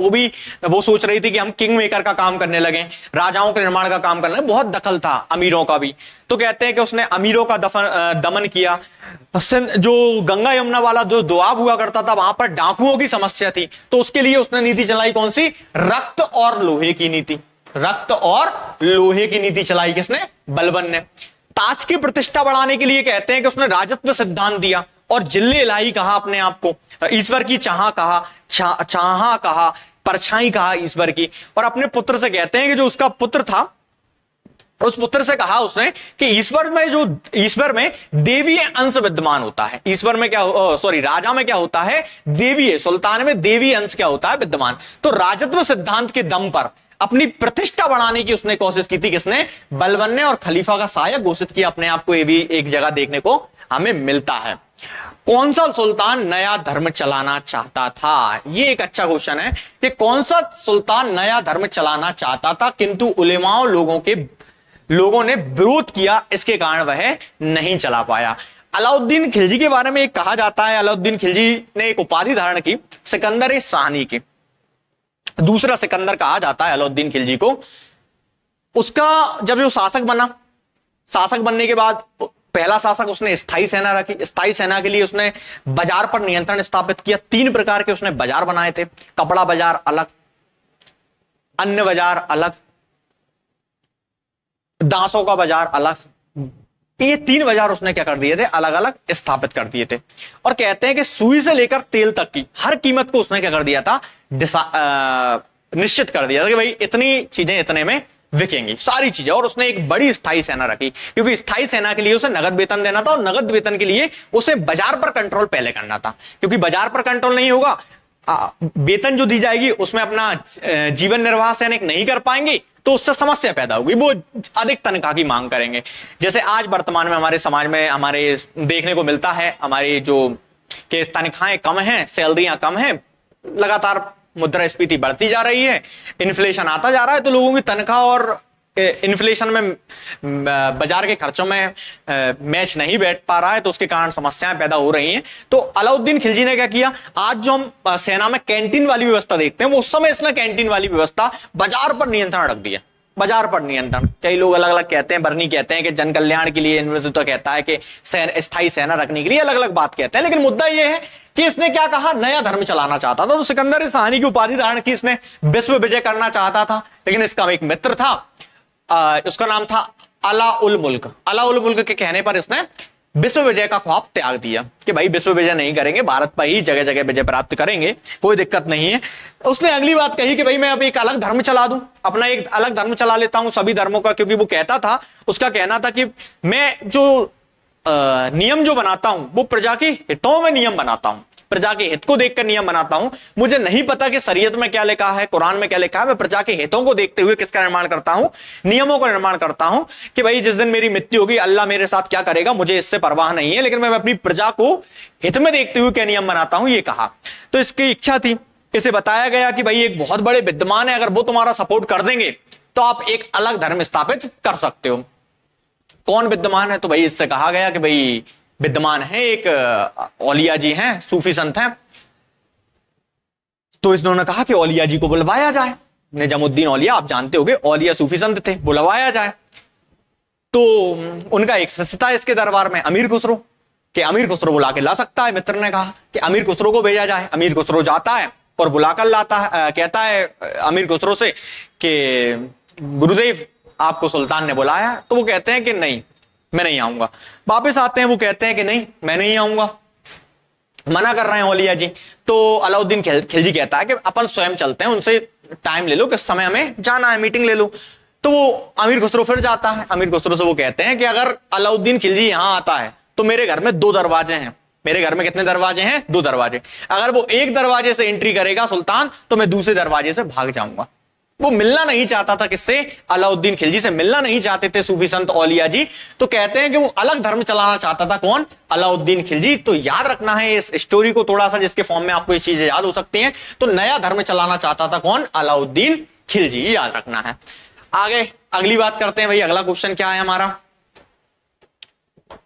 वो सोच रही थी कि हम किंग मेकर का काम करने लगे, राजाओं के निर्माण का काम करने लगे। बहुत दखल था अमीरों का भी, तो कहते हैं कि उसने अमीरों का दमन किया। जो गंगा यमुना वाला जो दोआब हुआ करता था वहां पर डाकुओं की समस्या थी, तो उसके लिए उसने नीति चलाई कौन सी, रक्त और लोहे की नीति। रक्त और लोहे की नीति चलाई किसने, बलबन ने। ताज की प्रतिष्ठा बढ़ाने के लिए कहते हैं कि उसने राजत्व सिद्धांत दिया और जिल्ले इलाही कहा अपने आप को, ईश्वर की चाह कहा, चाह कहा, परछाई कहा ईश्वर की। और अपने पुत्र से कहते हैं कि जो उसका पुत्र था उस पुत्र से कहा उसने कि ईश्वर में देवीय अंश विद्यमान होता है। ईश्वर में क्या, राजा में क्या होता है, देवीय, सुल्तान में देवीय अंश क्या होता है, विद्यमान। तो राजत्व सिद्धांत के दम पर अपनी प्रतिष्ठा बढ़ाने की उसने कोशिश की थी, किसने, बलबन ने। और खलीफा का सहायक घोषित किया अपने आप को, ये भी एक जगह देखने को हमें मिलता है। कौन सा सुल्तान नया धर्म चलाना चाहता था, ये एक अच्छा क्वेश्चन है कि कौन सा सुल्तान नया धर्म चलाना चाहता था किंतु उलेमाओं लोगों ने विरोध किया, इसके कारण वह नहीं चला पाया। अलाउद्दीन खिलजी के बारे में एक कहा जाता है, अलाउद्दीन खिलजी ने एक उपाधि धारण की सिकंदर शाहनी की, दूसरा सिकंदर कहा जाता है अलाउद्दीन खिलजी को। उसका जब वो शासक बना, शासक बनने के बाद पहला शासक उसने स्थायी सेना रखी। स्थायी सेना के लिए उसने बाजार पर नियंत्रण स्थापित किया। 3 प्रकार के उसने बाजार बनाए थे, कपड़ा बाजार अलग, अन्य बाजार अलग, दासों का बाजार अलग। ये 3 बाजार उसने क्या कर दिए थे, अलग अलग स्थापित कर दिए थे। और कहते हैं कि सुई से लेकर तेल तक की हर कीमत को उसने क्या कर दिया था, निश्चित कर दिया था कि भाई इतनी चीजें इतने में बिकेंगी, सारी चीजें। और उसने एक बड़ी स्थायी सेना रखी, क्योंकि स्थायी सेना के लिए उसे नगद वेतन देना था, और नगद वेतन के लिए उसे बाजार पर कंट्रोल पहले करना था। क्योंकि बाजार पर कंट्रोल नहीं होगा, वेतन जो दी जाएगी उसमें अपना जीवन निर्वाह सैनिक नहीं कर पाएंगे, तो उससे समस्या पैदा होगी, वो अधिक तनख्वाह की मांग करेंगे। जैसे आज वर्तमान में हमारे समाज में हमारे देखने को मिलता है, हमारी जो कि तनख्वाहें कम हैं, सैलरियां कम हैं, लगातार मुद्रास्फीति बढ़ती जा रही है, इन्फ्लेशन आता जा रहा है, तो लोगों की तनख्वाह और इन्फ्लेशन में बाजार के खर्चों में मैच नहीं बैठ पा रहा है, तो उसके कारण समस्याएं पैदा हो रही हैं। तो अलाउद्दीन खिलजी ने क्या किया, आज जो हम सेना में कैंटीन वाली व्यवस्था देखते हैं, वो उस समय इसने कैंटीन वाली व्यवस्था बाजार पर नियंत्रण रख दिया। बाजार पर नियंत्रण, कई लोग अलग अलग कहते हैं, बर्नी कहते हैं कि जन कल्याण के लिए, तो कहता है कि स्थायी सेना रखने के लिए, अलग अलग बात कहते हैं। लेकिन मुद्दा यह है कि इसने क्या कहा, नया धर्म चलाना चाहता था। तो सिकंदर शाहनी की उपाधि धारण की, इसने विश्व विजय करना चाहता था। लेकिन इसका एक मित्र था, उसका नाम था अला उल मुल्क। अला उल मुल्क के कहने पर इसने विश्व विजय का ख्वाब त्याग दिया कि भाई विश्व विजय नहीं करेंगे, भारत पर ही जगह जगह विजय प्राप्त करेंगे, कोई दिक्कत नहीं है। उसने अगली बात कही कि भाई मैं अब एक अलग धर्म चला दूं, अपना एक अलग धर्म चला लेता हूं सभी धर्मों का। क्योंकि वो कहता था, उसका कहना था कि मैं जो नियम जो बनाता हूं वो प्रजा के हितों में नियम बनाता हूं, प्रजा के हित को देखकर नियम बनाता हूं। मुझे नहीं पता कि शरीयत में क्या लिखा है, कुरान में क्या लिखा है, मैं प्रजा के हितों को देखते हुए किसका निर्माण करता हूं, नियमों का निर्माण करता हूं कि भाई जिस दिन मेरी मृत्यु होगी अल्लाह मेरे साथ क्या करेगा मुझे इससे परवाह नहीं है, लेकिन मैं अपनी प्रजा को हित में देखते हुए क्या नियम बनाता हूं, ये कहा। तो इसकी इच्छा थी, इसे बताया गया कि भाई एक बहुत बड़े विद्वान है, अगर वो तुम्हारा सपोर्ट कर देंगे तो आप एक अलग धर्म स्थापित कर सकते हो। कौन विद्वान है? तो भाई इससे कहा गया कि भाई विद्वान है एक औलिया जी हैं, सूफी संत हैं। तो इन्होंने कहा कि औलिया जी को बुलवाया जाए। निजामुद्दीन औलिया आप जानते होंगे, औलिया सूफी संत थे, बुलवाया जाए। तो उनका एक शिष्य था इसके दरबार में, अमीर खुसरो, कि अमीर खुसरो बुला के ला सकता है। मित्र ने कहा कि अमीर खुसरो को भेजा जाए। अमीर खुसरो जाता है और बुलाकर लाता है, कहता है अमीर खुसरो से कि गुरुदेव आपको सुल्तान ने बुलाया। तो वो कहते हैं कि नहीं मैं नहीं आऊंगा। वापस आते हैं, वो कहते हैं कि नहीं मैं नहीं आऊंगा, मना कर रहे हैं औलिया जी। तो अलाउद्दीन खिलजी कहता है कि अपन स्वयं चलते हैं, उनसे टाइम ले लो किस समय हमें जाना है, मीटिंग ले लो। तो वो अमीर खुसरो फिर जाता है। अमीर खुसरो से वो कहते हैं कि अगर अलाउद्दीन खिलजी यहां आता है तो मेरे घर में 2 दरवाजे हैं। मेरे घर में कितने दरवाजे हैं? 2 दरवाजे। अगर वो एक दरवाजे से एंट्री करेगा सुल्तान तो मैं दूसरे दरवाजे से भाग जाऊंगा। वो मिलना नहीं चाहता था किससे? अलाउद्दीन खिलजी से मिलना नहीं चाहते थे सूफी संत औलिया जी। तो कहते हैं कि वो अलग धर्म चलाना चाहता था। कौन? अलाउद्दीन खिलजी। तो याद रखना है इस स्टोरी को थोड़ा सा, जिसके फॉर्म में आपको ये चीजें याद हो सकती हैं। तो नया धर्म चलाना चाहता था कौन? अलाउद्दीन खिलजी, याद रखना है। आगे अगली बात करते हैं भाई। अगला क्वेश्चन क्या है हमारा?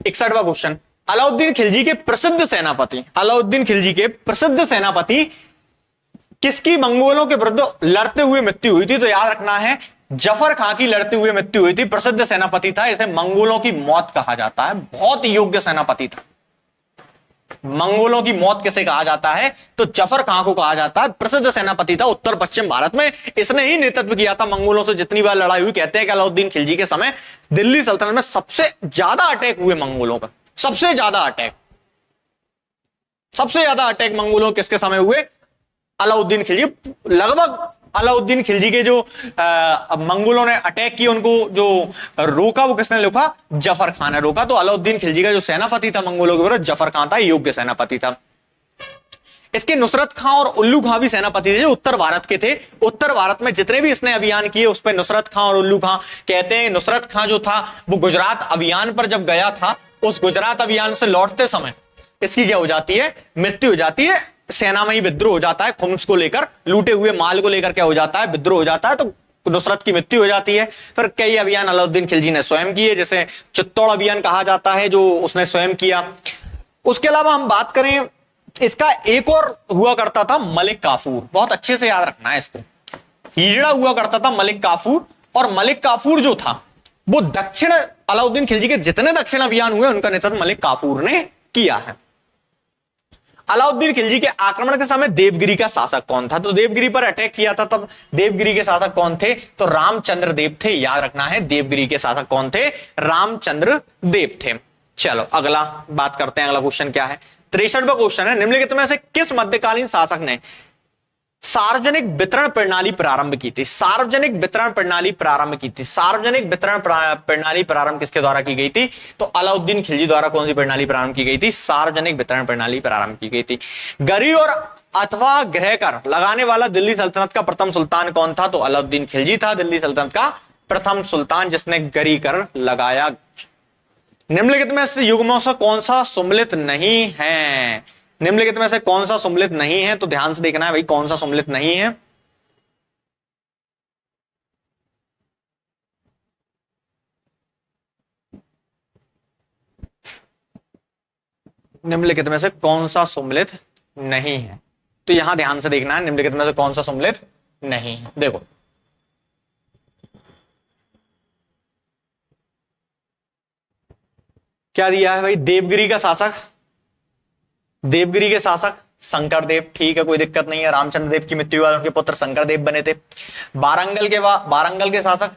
61वां क्वेश्चन। अलाउद्दीन खिलजी के प्रसिद्ध सेनापति, अलाउद्दीन खिलजी के प्रसिद्ध सेनापति किसकी मंगोलों के विरुद्ध लड़ते हुए मृत्यु हुई थी? तो याद रखना है जफर खां की लड़ते हुए मृत्यु हुई थी। प्रसिद्ध सेनापति था, इसे मंगोलों की मौत कहा जाता है। बहुत योग्य सेनापति था। मंगोलों की मौत किसे कहा जाता है? तो जफर खां को कहा जाता है। प्रसिद्ध सेनापति था उत्तर पश्चिम भारत में, इसने ही नेतृत्व किया था मंगोलों से जितनी बार लड़ाई हुई। कहते हैं कि अलाउद्दीन खिलजी के समय दिल्ली सल्तनत में सबसे ज्यादा अटैक हुए मंगोलों का, सबसे ज्यादा अटैक, सबसे ज्यादा अटैक मंगोलों किसके समय हुए? अलाउद्दीन खिलजी। लगभग अलाउद्दीन खिलजी के जो मंगोलों ने अटैक किया उनको जो रोका वो किसने रोका? जफर खान ने रोका। तो अलाउद्दीन खिलजी का जो सेनापति था मंगोलों के विरुद्ध जफर खान था, योग्य सेनापति था। इसके नुसरत खां और उल्लू खां भी सेनापति थे जो उत्तर भारत के थे। उत्तर भारत में जितने भी इसने अभियान किए उस पर नुसरत खां और उल्लू खां। कहते हैं नुसरत खां जो था वो गुजरात अभियान पर जब गया था, उस गुजरात अभियान से लौटते समय इसकी क्या हो जाती है? मृत्यु हो जाती है। सेना में ही विद्रोह हो जाता है, खुम्स को लेकर, लूटे हुए माल को लेकर क्या हो जाता है? विद्रोह हो जाता है। तो नुसरत की मृत्यु हो जाती है। फिर कई अभियान अलाउद्दीन खिलजी ने स्वयं किए, जैसे चित्तौड़ अभियान कहा जाता है जो उसने स्वयं किया। उसके अलावा हम बात करें, इसका एक और हुआ करता था मलिक काफूर। बहुत अच्छे से याद रखना है इसको। हिजड़ा हुआ करता था मलिक काफूर, और मलिक काफूर जो था वो दक्षिण अलाउद्दीन खिलजी के जितने दक्षिण अभियान हुए उनका नेतृत्व मलिक काफूर ने किया है। अलाउद्दीन खिलजी के आक्रमण के समय देवगिरी का शासक कौन था? तो देवगिरी पर अटैक किया था तब देवगिरी के शासक कौन थे? तो रामचंद्र देव थे। याद रखना है देवगिरी के शासक कौन थे? रामचंद्र देव थे। चलो अगला बात करते हैं। अगला क्वेश्चन क्या है? 63वां क्वेश्चन है। निम्नलिखित में से किस मध्यकालीन शासक ने सार्वजनिक वितरण प्रणाली प्रारंभ की थी? सार्वजनिक वितरण प्रणाली प्रारंभ की थी। सार्वजनिक वितरण प्रणाली प्रारंभ किसके द्वारा की गई थी? तो अलाउद्दीन खिलजी द्वारा कौन सी प्रणाली प्रारंभ की गई थी? सार्वजनिक वितरण प्रणाली प्रारंभ की गई थी। गरी और अथवा गृह कर लगाने वाला दिल्ली सल्तनत का प्रथम सुल्तान कौन था? तो अलाउद्दीन खिलजी था दिल्ली सल्तनत का प्रथम सुल्तान जिसने गरी कर लगाया। निम्नलिखित में से युग्मों से कौन सा सम्मिलित नहीं है? निम्नलिखित में से कौन सा सम्मिलित नहीं है? तो ध्यान से देखना है भाई कौन सा सम्मिलित नहीं है। निम्नलिखित में से कौन सा सम्मिलित नहीं है? तो यहां ध्यान से देखना है निम्नलिखित में से कौन सा सम्मिलित नहीं है। देखो क्या दिया है भाई? देवगिरी का शासक, देवगिरी के शासक शंकरदेव, ठीक है कोई दिक्कत नहीं है। रामचंद्र देव की मृत्यु हुई, उनके पुत्र शंकरदेव बने थे। वारंगल के शासक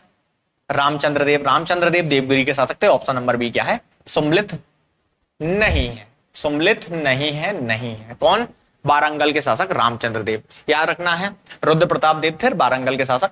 रामचंद्र देव, रामचंद्र देव देवगिरी के शासक थे। ऑप्शन नंबर बी क्या है? सम्मिलित नहीं है, सम्मिलित नहीं है, नहीं है। कौन? वारंगल के शासक रामचंद्र देव। याद रखना है रुद्र प्रताप देव थे वारंगल के शासक।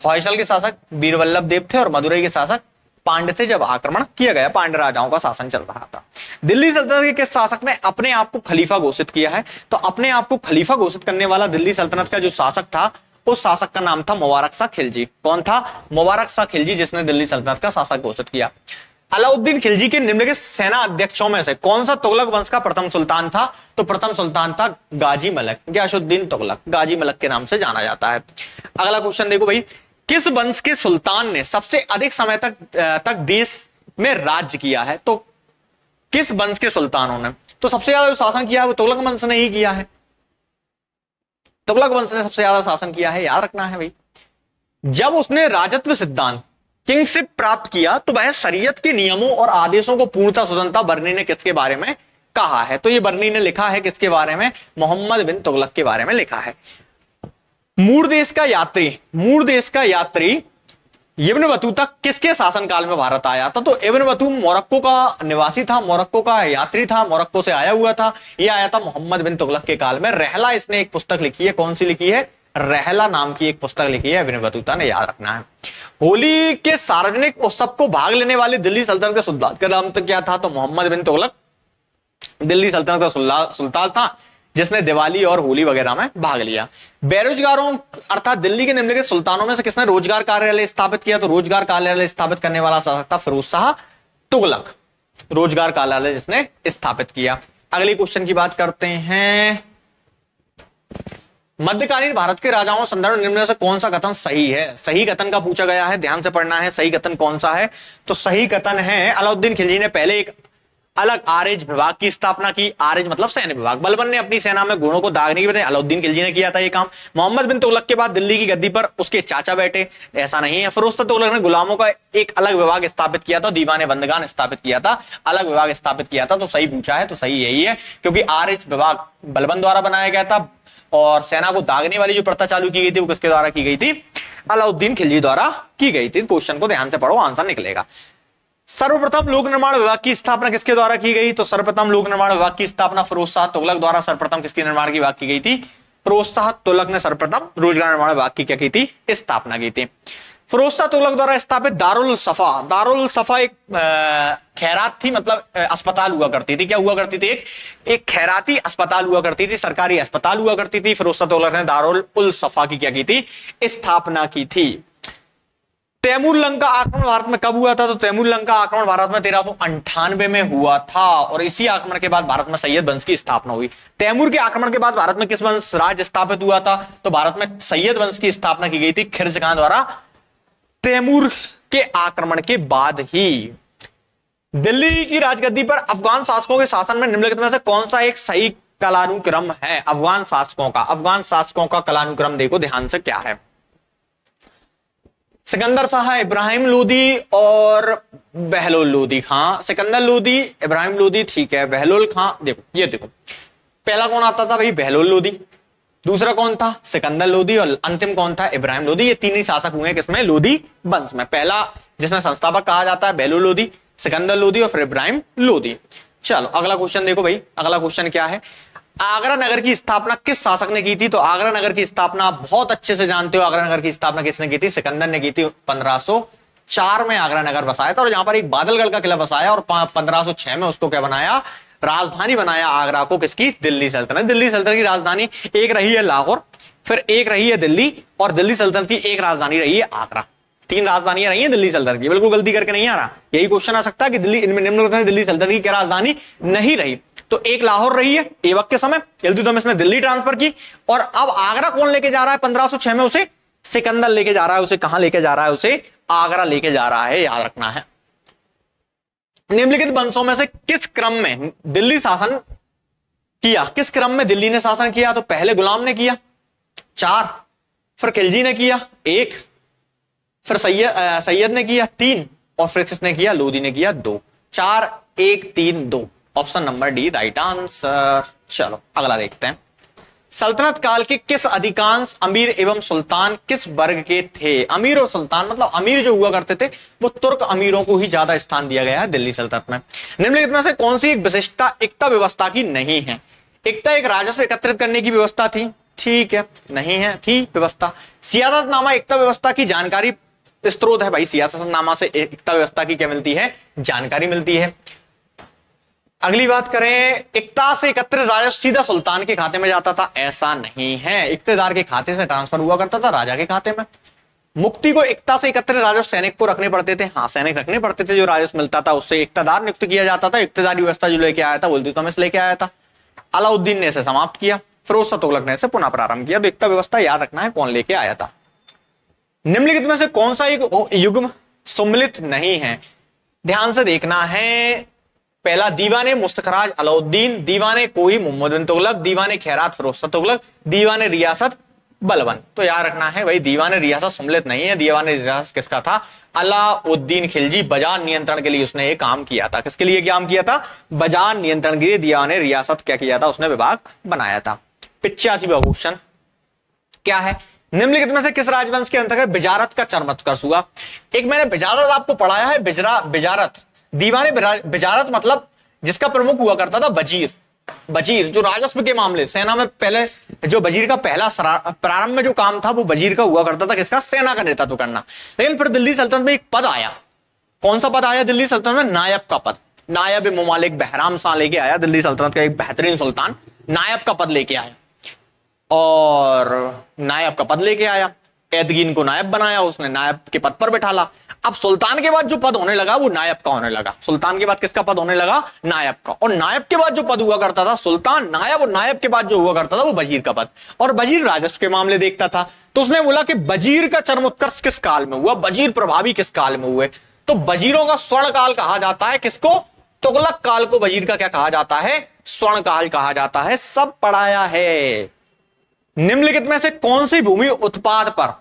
होयसल के शासक वीरवल्लभ देव थे और मदुरई के शासक पांड्य थे जब आक्रमण किया गया, पांड्य राजाओं का शासन चल रहा था। दिल्ली सल्तनत के किस शासक ने अपने आप को खलीफा घोषित किया है? तो अपने आप को खलीफा घोषित करने वाला दिल्ली सल्तनत का जो शासक था, उस शासक का नाम था मुबारक शाह खिलजी। कौन था? मुबारक शाह खिलजी, जिसने दिल्ली सल्तनत का शासक घोषित किया। अलाउद्दीन खिलजी के निम्नलिखित सेना अध्यक्षों में से कौन सा तुगलक वंश का प्रथम सुल्तान था? तो प्रथम सुल्तान था गाजी मलक, गयासुद्दीन तुगलक, गाजी मलक के नाम से जाना जाता है। अगला क्वेश्चन देखो भाई, किस वंश के सुल्तान ने सबसे अधिक समय तक देश में राज्य किया है? तो किस वंश के सुल्तानों ने? तो सबसे ज्यादा जो शासन किया है वो तुगलक वंश ने ही किया है। तुगलक वंश ने सबसे ज्यादा शासन किया है, याद रखना है भाई। जब उसने राजत्व सिद्धांत, किंगशिप प्राप्त किया, तो वह शरीयत के नियमों और आदेशों को पूर्णतः स्वतंत्रता बर्नी ने किसके बारे में कहा है? तो ये बर्नी ने लिखा है किसके बारे में? मोहम्मद बिन तुगलक के बारे में लिखा है। मूर देश का यात्री इब्न बतूता किसके शासनकाल में भारत आया था? तो इब्न बतूता मोरक्को का निवासी था, मोरक्को का यात्री था, मोरक्को से आया हुआ था। यह आया था मोहम्मद बिन तुगलक के काल में। रहला इसने एक पुस्तक लिखी है, कौन सी लिखी है? रहला नाम की एक पुस्तक लिखी है इब्न बतूता ने, याद रखना है। होली के सार्वजनिक उत्सव को भाग लेने वाले दिल्ली सल्तनत के सुल्तान का नाम तो क्या था? तो मोहम्मद बिन तुगलक दिल्ली सल्तनत का सुल्तान था, जिसने दिवाली और होली वगैरह में भाग लिया। बेरोजगारों अर्थात दिल्ली के निम्नलिखित सुल्तानों में से किसने रोजगार कार्यालय स्थापित किया? तो रोजगार कार्यालय स्थापित करने वाला शासक था फिरोज शाह तुगलक, रोजगार कार्यालय जिसने स्थापित किया। अगले क्वेश्चन की बात करते हैं। मध्यकालीन भारत के राजाओं संदर्भ निम्न में से कौन सा कथन सही है? सही कथन का पूछा गया है, ध्यान से पढ़ना है। सही कथन कौन सा है? तो सही कथन है, अलाउद्दीन खिलजी ने पहले एक अलग आर्य विभाग की स्थापना की। आर्य मतलब सैन्य विभाग। बलबन ने अपनी सेना में घोड़ों को दागने की वजह अलाउद्दीन खिलजी ने किया था ये काम। मोहम्मद बिन तुगलक के बाद दिल्ली की गद्दी पर उसके चाचा बैठे, ऐसा नहीं है। फिरोज शाह तुगलक ने गुलामों का एक अलग विभाग स्थापित किया था, दीवाने बंदगान स्थापित किया था, अलग विभाग स्थापित किया था। तो सही पूछा है, तो सही यही है, क्योंकि आर्य विभाग बलबन द्वारा बनाया गया था और सेना को दागने वाली जो प्रथा चालू की गई थी वो किसके द्वारा की गई थी? अलाउद्दीन खिलजी द्वारा की गई थी। क्वेश्चन को ध्यान से पढ़ो, आंसर निकलेगा। सर्वप्रथम लोक निर्माण विभाग की स्थापना किसके द्वारा की गई? तो सर्वप्रथम लोक निर्माण विभाग की स्थापना फिरोज शाह तुगलक द्वारा सर्वप्रथम किसके निर्माण की विभाग की गई थी? फिरोज शाह तुगलक ने सर्वप्रथम रोजगार निर्माण विभाग की क्या की थी? स्थापना की थी। फिरोज शाह तुगलक द्वारा स्थापित दारुल सफा एक खैरात थी, मतलब अस्पताल हुआ करती थी। क्या हुआ करती थी? एक खैराती अस्पताल हुआ करती थी, सरकारी अस्पताल हुआ करती थी। फिरोज शाह तुगलक ने दारुल सफा की क्या की थी? स्थापना की थी। तैमूर लंका आक्रमण भारत में कब हुआ था? तो तैमूर लंका आक्रमण भारत में 1398 में हुआ था और इसी आक्रमण के बाद भारत में सैयद वंश की स्थापना हुई। तैमूर के आक्रमण के बाद भारत में किस वंश राज्य स्थापित हुआ था? तो भारत में सैयद वंश की स्थापना की गई थी खिर्ज खान द्वारा तैमूर के आक्रमण के बाद ही। दिल्ली की राजगद्दी पर अफगान शासकों के शासन में निम्नलिखित में से कौन सा एक सही कालानुक्रम है? अफगान शासकों का कालानुक्रम देखो ध्यान से क्या है। सिकंदर शाह, इब्राहिम लोदी और बहलोल लोदी खां। सिकंदर लोदी, इब्राहिम लोदी, ठीक है। बहलोल खां, देखो ये देखो, पहला कौन आता था भाई? बहलोल लोदी। दूसरा कौन था? सिकंदर लोदी। और अंतिम कौन था? इब्राहिम लोदी। ये तीन ही शासक हुए किसमें? लोदी वंश में। पहला जिसने संस्थापक कहा जाता है बहलोल लोदी, सिकंदर लोदी और फिर इब्राहिम लोदी। चलो अगला क्वेश्चन देखो भाई। अगला क्वेश्चन क्या है? आगरा नगर की स्थापना किस शासक ने की थी? तो आगरा नगर की स्थापना आप बहुत अच्छे से जानते हो, आगरा नगर की स्थापना किसने की थी? सिकंदर ने की थी। 1504 में आगरा नगर बसाया था और यहाँ पर एक बादलगढ़ का किला बसाया और 1506 में उसको क्या बनाया? राजधानी बनाया आगरा को। किसकी? दिल्ली सल्तनत। दिल्ली सल्तनत की राजधानी एक रही है लाहौर, फिर एक रही है दिल्ली और दिल्ली सल्तनत की एक राजधानी रही है आगरा। तीन राजधानियां रही हैं दिल्ली सल्तनत की। बिल्कुल गलती करके नहीं आ रहा, यही क्वेश्चन आ सकता है कि दिल्ली इनमें निम्नलिखित दिल्ली सल्तनत की क्या राजधानी नहीं रही? तो एक लाहौर रही है ऐबक के समय, इल्तुतमिश ने दिल्ली ट्रांसफर की। और अब आगरा कौन लेके जा रहा है? 1506 में उसे सिकंदर लेके जा रहा है। उसे कहां लेके जा रहा है? उसे आगरा लेके जा रहा है, याद रखना है। निम्नलिखित वंशों में से किस क्रम में दिल्ली शासन किया? किस क्रम में दिल्ली ने शासन किया? तो पहले गुलाम ने किया 4, फिर खिलजी ने किया 1, फिर सैयद ने किया 3 और फिर किसने किया? लोदी ने किया 2। 4 1 3 2, option number D right answer. चलो अगला देखते हैं। सल्तनत काल के किस अधिकांश अमीर एवं सुल्तान किस वर्ग के थे? अमीर और सुल्तान मतलब अमीर जो हुआ करते थे वो तुर्क अमीरों को ही ज्यादा स्थान दिया गया है दिल्ली सल्तनत में। निम्नलिखित में से कौन सी एक विशिष्टता एकता व्यवस्था की नहीं है? एकता एक राजस्व एकत्रित करने की व्यवस्था थी, ठीक है, नहीं है, थी व्यवस्था। सियादतनामा एकता व्यवस्था की जानकारी स्रोत है भाई सियासतनामा से एकता व्यवस्था की क्या मिलती है, जानकारी मिलती है। अगली बात करें, इकता से एकत्रित राजस्व सीधा सुल्तान के खाते में जाता था, ऐसा नहीं है, इक्तेदार के खाते से ट्रांसफर हुआ करता था राजा के खाते में। मुक्ति को इकता से एकत्रित राजस्व सैनिक को रखने पड़ते थे, हाँ सैनिक रखने पड़ते थे, जो राजस्व मिलता था उससे इक्तदार नियुक्त किया जाता था। इक्तदारी व्यवस्था जो लेके आया था इल्तुतमिश लेके आया था, अलाउद्दीन ने इसे समाप्त किया, फिरोज शाह तुगलक ने इसे पुनः प्रारंभ किया। तो इक्ता व्यवस्था याद रखना है कौन लेके आया था। निम्नलिखित में से कौन सा एक युग्म सम्मिलित नहीं है, ध्यान से देखना है। पहला, दीवाने मुस्तखराज अलाउद्दीन, दीवाने कोही मोहम्मद बिन तुगलक, दीवाने खैरात फिरोज शाह तुगलक, दीवाने रियासत बलबन। तो याद रखना है भाई दीवाने रियासत सम्मिलित नहीं है। दीवाने रियासत किसका था, अलाउद्दीन खिलजी, बाजार नियंत्रण के लिए उसने एक काम किया था। किसके लिए काम किया था, बाजार नियंत्रण के लिए दीवाने रियासत क्या किया था, उसने विभाग बनाया था। 85वां क्वेश्चन क्या है, निम्नलिखित में से किस राजवंश के अंतर्गत बिजारत का चरमोत्कर्ष हुआ। एक मैंने बिजारत आपको पढ़ाया है, बिजारत दीवाने बिजारत मतलब जिसका प्रमुख हुआ करता था वजीर। वजीर जो राजस्व के मामले, सेना में पहले जो वजीर का पहला प्रारंभ में जो काम था वो वजीर का हुआ करता था, किसका, सेना का नेतृत्व करना। लेकिन फिर दिल्ली सल्तनत में एक पद आया, कौन सा पद आया दिल्ली सल्तनत में, नायब का पद। नायब मुमालिक बहराम शाह लेके आया, दिल्ली सल्तनत का एक बेहतरीन सुल्तान नायब का पद लेके आया, और नायब का पद लेके आया, एदगीन को नायब बनाया, उसने नायब के पद पर बैठाला। अब सुल्तान के बाद जो पद होने लगा वो नायब का होने लगा। सुल्तान के बाद किसका पद होने लगा, नायब का। और नायब के बाद जो पद हुआ करता था सुल्तान, नायब, और नायब के बाद जो हुआ करता था वो वजीर का पद। और वजीर राजस्व के मामले देखता था, तो उसने बोला कि वजीर का चरमोत्कर्ष किस काल में हुआ, वजीर प्रभावी किस काल में हुए। तो वजीरों का स्वर्ण काल कहा जाता है किसको, तुगलक काल को वजीर का क्या कहा जाता है, स्वर्ण काल कहा जाता है। सब पढ़ाया है। निम्नलिखित में से कौन सी भूमि उत्पाद पर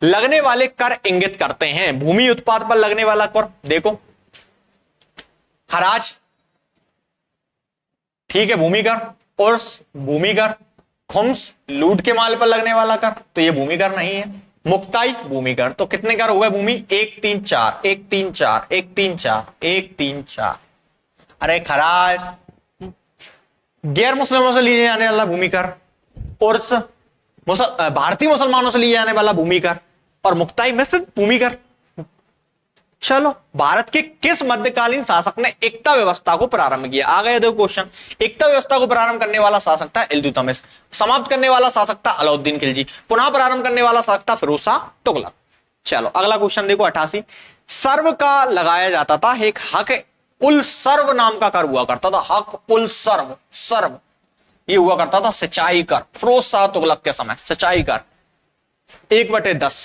लगने वाले कर इंगित करते हैं। भूमि उत्पाद पर लगने वाला कर देखो, खराज, ठीक है, भूमि कर, और भूमि कर, खुम्स लूट के माल पर लगने वाला कर, तो ये भूमि कर नहीं है। मुक्ताई भूमि कर, तो कितने कर हुए भूमि, 1 3 4 1 3 4 1 3 4 1 3 4। अरे खराज गैर मुस्लिमों से लिए जाने वाला भूमि कर, उर्स भारतीय मुसलमानों से लिए जाने वाला भूमि कर, और मुक्ताई में से भूमि कर। चलो, भारत के किस मध्यकालीन शासक ने एकता व्यवस्था को प्रारंभ किया। आ गया देखो क्वेश्चन। एकता व्यवस्था को प्रारंभ करने वाला शासक था इल्तुतमिश, समाप्त करने वाला शासक था अलाउद्दीन खिलजी, पुनः प्रारंभ करने वाला शासक था फिरोज शाह तुगलक। चलो अगला क्वेश्चन देखो 88। सर्व का लगाया जाता था एक हक उल सर्व नाम का कर हुआ करता था, हक उल सर्व, सर्व ये हुआ करता था सिंचाई कर, फिरोज शाह तुगलक के समय सिंचाई कर 1/10।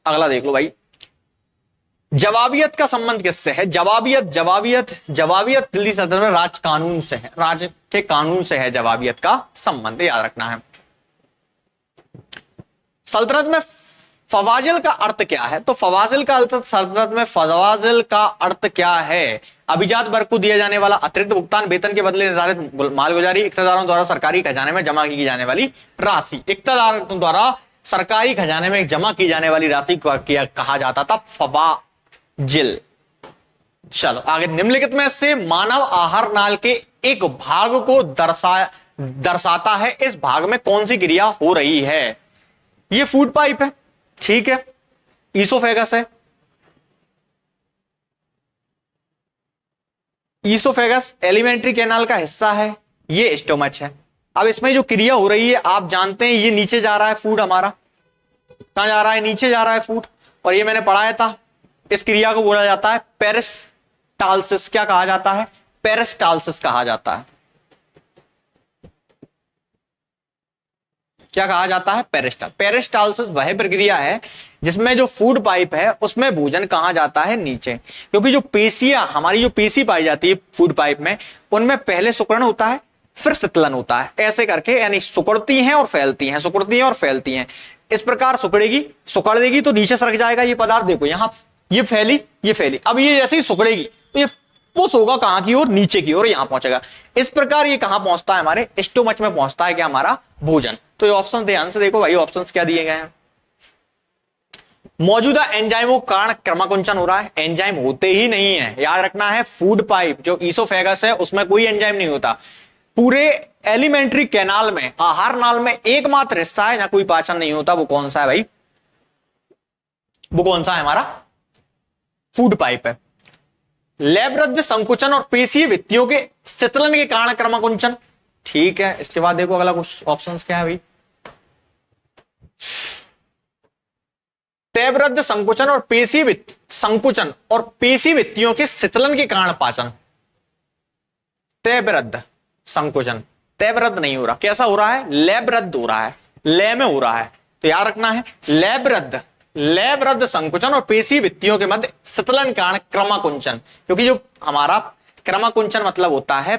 अगला देख लो भाई, जवाबियत का संबंध किससे है। जवाबियत दिल्ली सल्तनत में राज कानून से है, राज्य के कानून से है जवाबियत का संबंध, याद रखना है। सल्तनत में फवाजिल का अर्थ क्या है, तो फवाजिल का अर्थ, सल्तनत में फवाजिल का अर्थ क्या है, अभिजात वर्ग को दिया जाने वाला अतिरिक्त भुगतान, वेतन के बदले निर्धारित मालगुजारी, इक्तदारों द्वारा सरकारी खजाने में जमा की जाने वाली राशि। इक्तदारों द्वारा सरकारी खजाने में जमा की जाने वाली राशि को कहा जाता था फवाजिल। चलो आगे, निम्नलिखित में से मानव आहार नाल के एक भाग को दर्शाता है, इस भाग में कौन सी क्रिया हो रही है। ये फूड पाइप है, ठीक है, ईसोफेगस है, ईसोफेगस एलिमेंट्री कैनाल का हिस्सा है, ये स्टोमच है। अब इसमें जो क्रिया हो रही है आप जानते हैं, ये नीचे जा रहा है फूड, हमारा कहां जा रहा है, नीचे जा रहा है फूड, और ये मैंने पढ़ाया था, इस क्रिया को बोला जाता है पेरिस्टाल्सिस। क्या कहा जाता है, पेरिस्टाल्सिस कहा जाता है। क्या कहा जाता है, पेरिस्टाल्सिस वह प्रक्रिया है जिसमें जो फूड पाइप है उसमें भोजन कहा जाता है नीचे, क्योंकि जो पेशियां, हमारी जो पेशी पाई जाती है फूड पाइप में, उनमें पहले सिकुड़न होता है फिर शीतलन होता है, ऐसे करके, यानी सिकुड़ती हैं और फैलती हैं, सिकुड़ती हैं और फैलती हैं। इस प्रकार सुकड़ देगी तो नीचे सरक जाएगा ये पदार्थ, देखो यहाँ ये फैली, अब ये जैसे ही सुकड़ेगी तो ये पुश होगा कहां की ओर, नीचे की ओर, यहां पहुंचेगा। इस प्रकार ये कहां पहुंचता है, हमारे स्टोमच में पहुंचता है क्या, हमारा भोजन। तो ये ऑप्शन ध्यान से देखो भाई, ऑप्शंस क्या दिए गए हैं। मौजूदा एंजाइमों का कारण क्रमकुंचन हो रहा है, एंजाइम होते ही नहीं है, याद रखना है। फूड पाइप जो ईसोफेगस है उसमें कोई एंजाइम नहीं होता, पूरे एलिमेंट्री कैनाल में, आहार नाल में एकमात्र हिस्सा है जहां कोई पाचन नहीं होता, वो कौन सा है भाई? वो कौन सा है? हमारा फूड पाइप है। लैबरद्ध संकुचन और पेशीय भित्तियों के शीतलन के कारण क्रमकुंचन। ठीक है, इसके बाद देखो अगला कुछ ऑप्शंस क्या है भाई? लैबरद्ध संकुचन और संकुचन और पेशी भित्तियों के शीतलन के कारण पाचन। लैबरद्ध संकुचन, लैबरद्ध नहीं हो रहा, कैसा हो रहा है? लैबरद्ध हो रहा है, लय में हो रहा है, तो याद रखना है लैबरद्ध संकुचन और पेशी भित्तियों के मध्य शीतलन कारण क्रमकुंचन। क्योंकि जो हमारा क्रमकुंचन मतलब होता है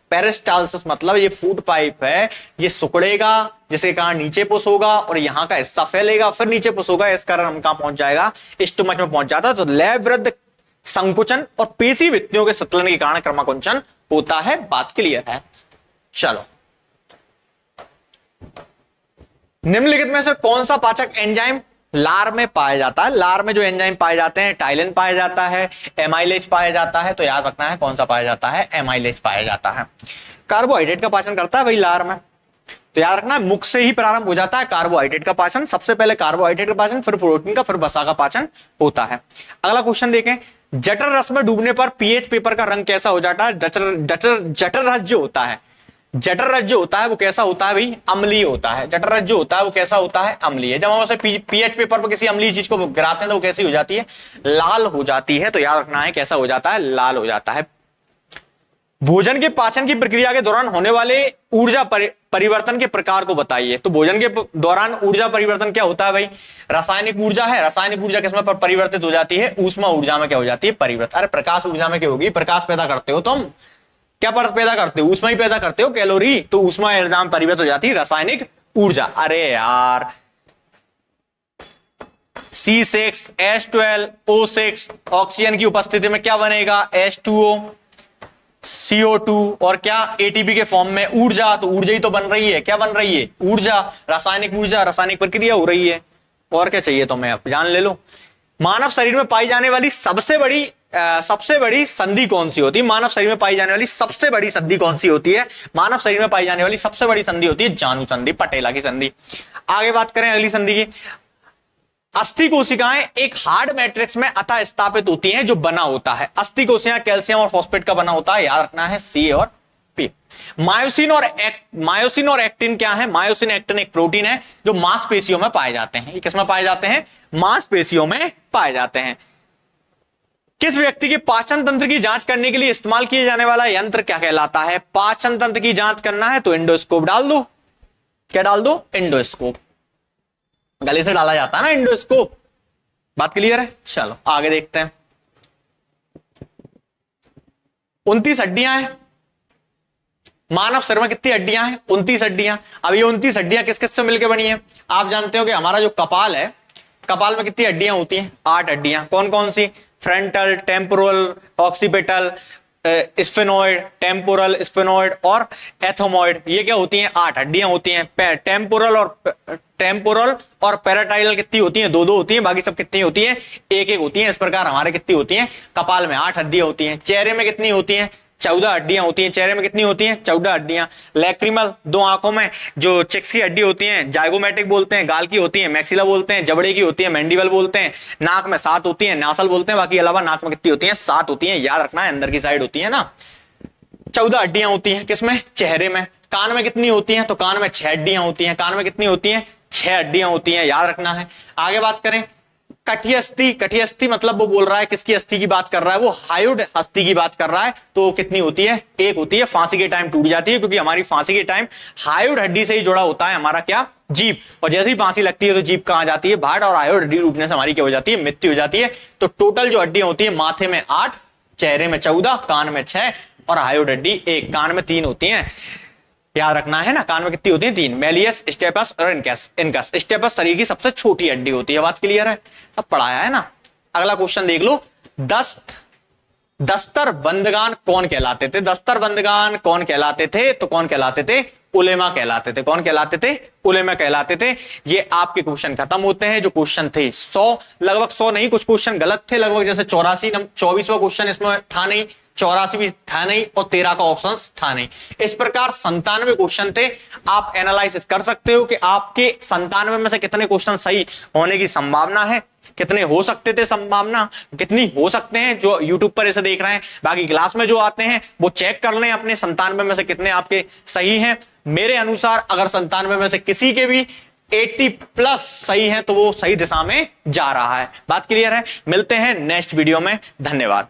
पेरिस्टालसिस मतलब ये फूड पाइप है, ये सिकुड़ेगा जिसके कारण नीचे पुश होगा और यहां का हिस्सा फैलेगा, फिर नीचे पुश होगा, इस कारण हम कहां पहुंच जाएगा? स्टमक में पहुंच जाता है। तो लैबरद्ध संकुचन और पेशी भित्तियों के शीतलन के कारण क्रमकुंचन होता है। बात क्लियर है? चलो, निम्नलिखित में से कौन सा पाचक एंजाइम लार में पाया जाता है? लार में जो एंजाइम पाए जाते हैं, टाइलिन पाया जाता है, एमाइलेज पाया जाता है, तो याद रखना है कौन सा पाया जाता है? एमाइलेज पाया जाता है। कार्बोहाइड्रेट का पाचन करता है भाई लार में, तो याद रखना मुख से ही प्रारंभ हो जाता है कार्बोहाइड्रेट का पाचन। सबसे पहले कार्बोहाइड्रेट का पाचन, फिर प्रोटीन का, फिर वसा का पाचन होता है। अगला क्वेश्चन देखें, जठर रस में डूबने पर पीएच पेपर का रंग कैसा हो जाता है? जठर रस जो होता है, जठर रस जो होता है वो कैसा होता है भाई? अम्लीय होता है। जठर रस जो होता है वो कैसा होता है? अम्लीय। जब हम उसे पीएच पेपर पर किसी अम्लीय चीज को गिराते हैं तो वो कैसी हो जाती है? लाल हो जाती है। तो याद रखना है कैसा हो जाता है? लाल हो जाता है। भोजन के पाचन की प्रक्रिया के दौरान होने वाले ऊर्जा परिवर्तन के प्रकार को बताइए। तो भोजन के दौरान ऊर्जा परिवर्तन क्या होता है भाई? रासायनिक ऊर्जा है, रासायनिक ऊर्जा किसमें पर परिवर्तित हो जाती है? ऊष्मा ऊर्जा में क्या हो जाती है? परिवर्तित। अरे प्रकाश ऊर्जा में क्या होगी? प्रकाश पैदा करते हो तुम, क्या पैदा करते हो? ऊष्मा ही पैदा करते हो, कैलोरी, तो ऊष्मा ऊर्जा में परिवर्तित हो जाती है रासायनिक ऊर्जा। अरे यार, C6H12O6 ऑक्सीजन की उपस्थिति में क्या बनेगा? H2O CO2 और क्या? ATP के फॉर्म में ऊर्जा। तो ऊर्जा ही तो बन रही है, क्या बन रही है? ऊर्जा, रासायनिक ऊर्जा, रासायनिक प्रक्रिया हो रही है। और क्या चाहिए तुम्हें? अब जान ले लो। मानव शरीर में पाई जाने वाली सबसे बड़ी संधि कौन सी होती है? मानव शरीर में पाई जाने वाली सबसे बड़ी संधि कौन सी होती है? मानव शरीर में पाई जाने वाली सबसे बड़ी संधि होती है जानु संधि, पटेला की संधि। आगे बात करें अगली संधि की। अस्थि कोशिकाएं एक हार्ड मैट्रिक्स में अतः स्थापित होती हैं जो बना होता है। अस्थि कोशिकाएं कैल्शियम और फॉस्फेट का बना होता है, याद रखना है C और P। मायोसिन और एक्टिन क्या है? मायोसिन एक्टिन एक प्रोटीन है जो मांसपेशियों में पाए जाते हैं। ये किसमें पाए जाते हैं? मांसपेशियों में पाए जाते हैं। किस व्यक्ति के पाचन तंत्र की जांच करने के लिए इस्तेमाल किए जाने वाला यंत्र क्या कहलाता है? पाचन तंत्र की जांच करना है तो इंडोस्कोप डाल दो। क्या डाल दो? इंडोस्कोप। गले से डाला जाता है ना इंडोस्कोप। बात क्लियर है? चलो आगे देखते हैं। 29 हड्डियां हैं मानव शरीर में। कितनी हड्डियां हैं? 29 हड्डियां। अब ये 29 हड्डियां किस किस से मिलकर बनी है? आप जानते हो कि हमारा जो कपाल है, कपाल में कितनी हड्डियां होती हैं? 8 हड्डियां। कौन कौन सी? Frontal, temporal, occipital, sphenoid, temporal, sphenoid और एथोमोइड। ये क्या होती हैं? 8 हड्डियां होती हैं। टेम्पोरल और पैराटाइडल कितनी होती हैं? 2-2 होती हैं। बाकी सब कितनी होती हैं? 1-1 होती हैं। इस प्रकार हमारे कितनी होती हैं? कपाल में 8 हड्डियां होती हैं। चेहरे में कितनी होती हैं? 14 हड्डियां होती हैं। चेहरे में कितनी होती हैं? 14 हड्डियां। लैक्रिमल, 2 आंखों में जो चिक्स की हड्डी होती हैं, जाइगोमेटिक बोलते हैं। गाल की होती है, मैक्सिला बोलते हैं। जबड़े की होती है, मैंडिबल बोलते हैं। नाक में 7 होती है, नासल बोलते हैं। बाकी अलावा नाक में कितनी होती है? 7 होती है। याद रखना है, अंदर की साइड होती है ना। 14 हड्डियां होती हैं किसमें? चेहरे में। कान में कितनी होती हैं? तो कान में 6 हड्डियां होती हैं। कान में कितनी होती हैं? 6 हड्डियां होती हैं। याद रखना है। आगे बात करें कटियस्थि। कटियस्थि मतलब वो बोल रहा है किसकी अस्थि की बात कर रहा है? वो हायोड अस्थि की बात कर रहा है। तो कितनी होती है? 1 होती है। फांसी के टाइम टूट जाती है, क्योंकि हमारी फांसी के टाइम हायोड हड्डी से ही जुड़ा होता है हमारा क्या? जीभ। और जैसे ही फांसी लगती है तो जीभ कहां जाती है? बाहर। और हायोड हड्डी टूटने से हमारी क्या हो जाती है? मृत्यु हो जाती है। तो टोटल जो हड्डियां होती है, माथे में 8, चेहरे में 14, कान में 6 और हायोड हड्डी 1। कान में 3 होती है। याद रखना है ना। कान में कितनी होती है? 3। मेलियस, स्टेपस और इनकस। स्टेपस शरीर की सबसे छोटी हड्डी होती है। बात क्लियर है? सब पढ़ाया है ना। अगला क्वेश्चन देख लो। दस्तर बंदगान कौन कहलाते थे? दस्तर बंदगान कौन कहलाते थे? तो कौन कहलाते थे? उलेमा कहलाते थे। कौन कहलाते थे? उलेमा कहलाते थे। ये आपके क्वेश्चन खत्म होते हैं। जो क्वेश्चन थे 100, लगभग 100 नहीं, कुछ क्वेश्चन गलत थे लगभग, जैसे 84 24वां क्वेश्चन इसमें था नहीं, 84 भी था नहीं और 13 का ऑप्शन था नहीं। इस प्रकार 97 क्वेश्चन थे। आप एनालिसिस कर सकते हो कि आपके 97 में से कितने क्वेश्चन सही होने की संभावना है, कितने हो सकते थे, संभावना कितनी हो सकते हैं। जो यूट्यूब पर इसे देख रहे हैं, बाकी क्लास में जो आते हैं वो चेक कर लें अपने 97 में से कितने आपके सही हैं। मेरे अनुसार अगर 97 में से किसी के भी 80+ सही है तो वो सही दिशा में जा रहा है। बात क्लियर है। मिलते हैं नेक्स्ट वीडियो में। धन्यवाद।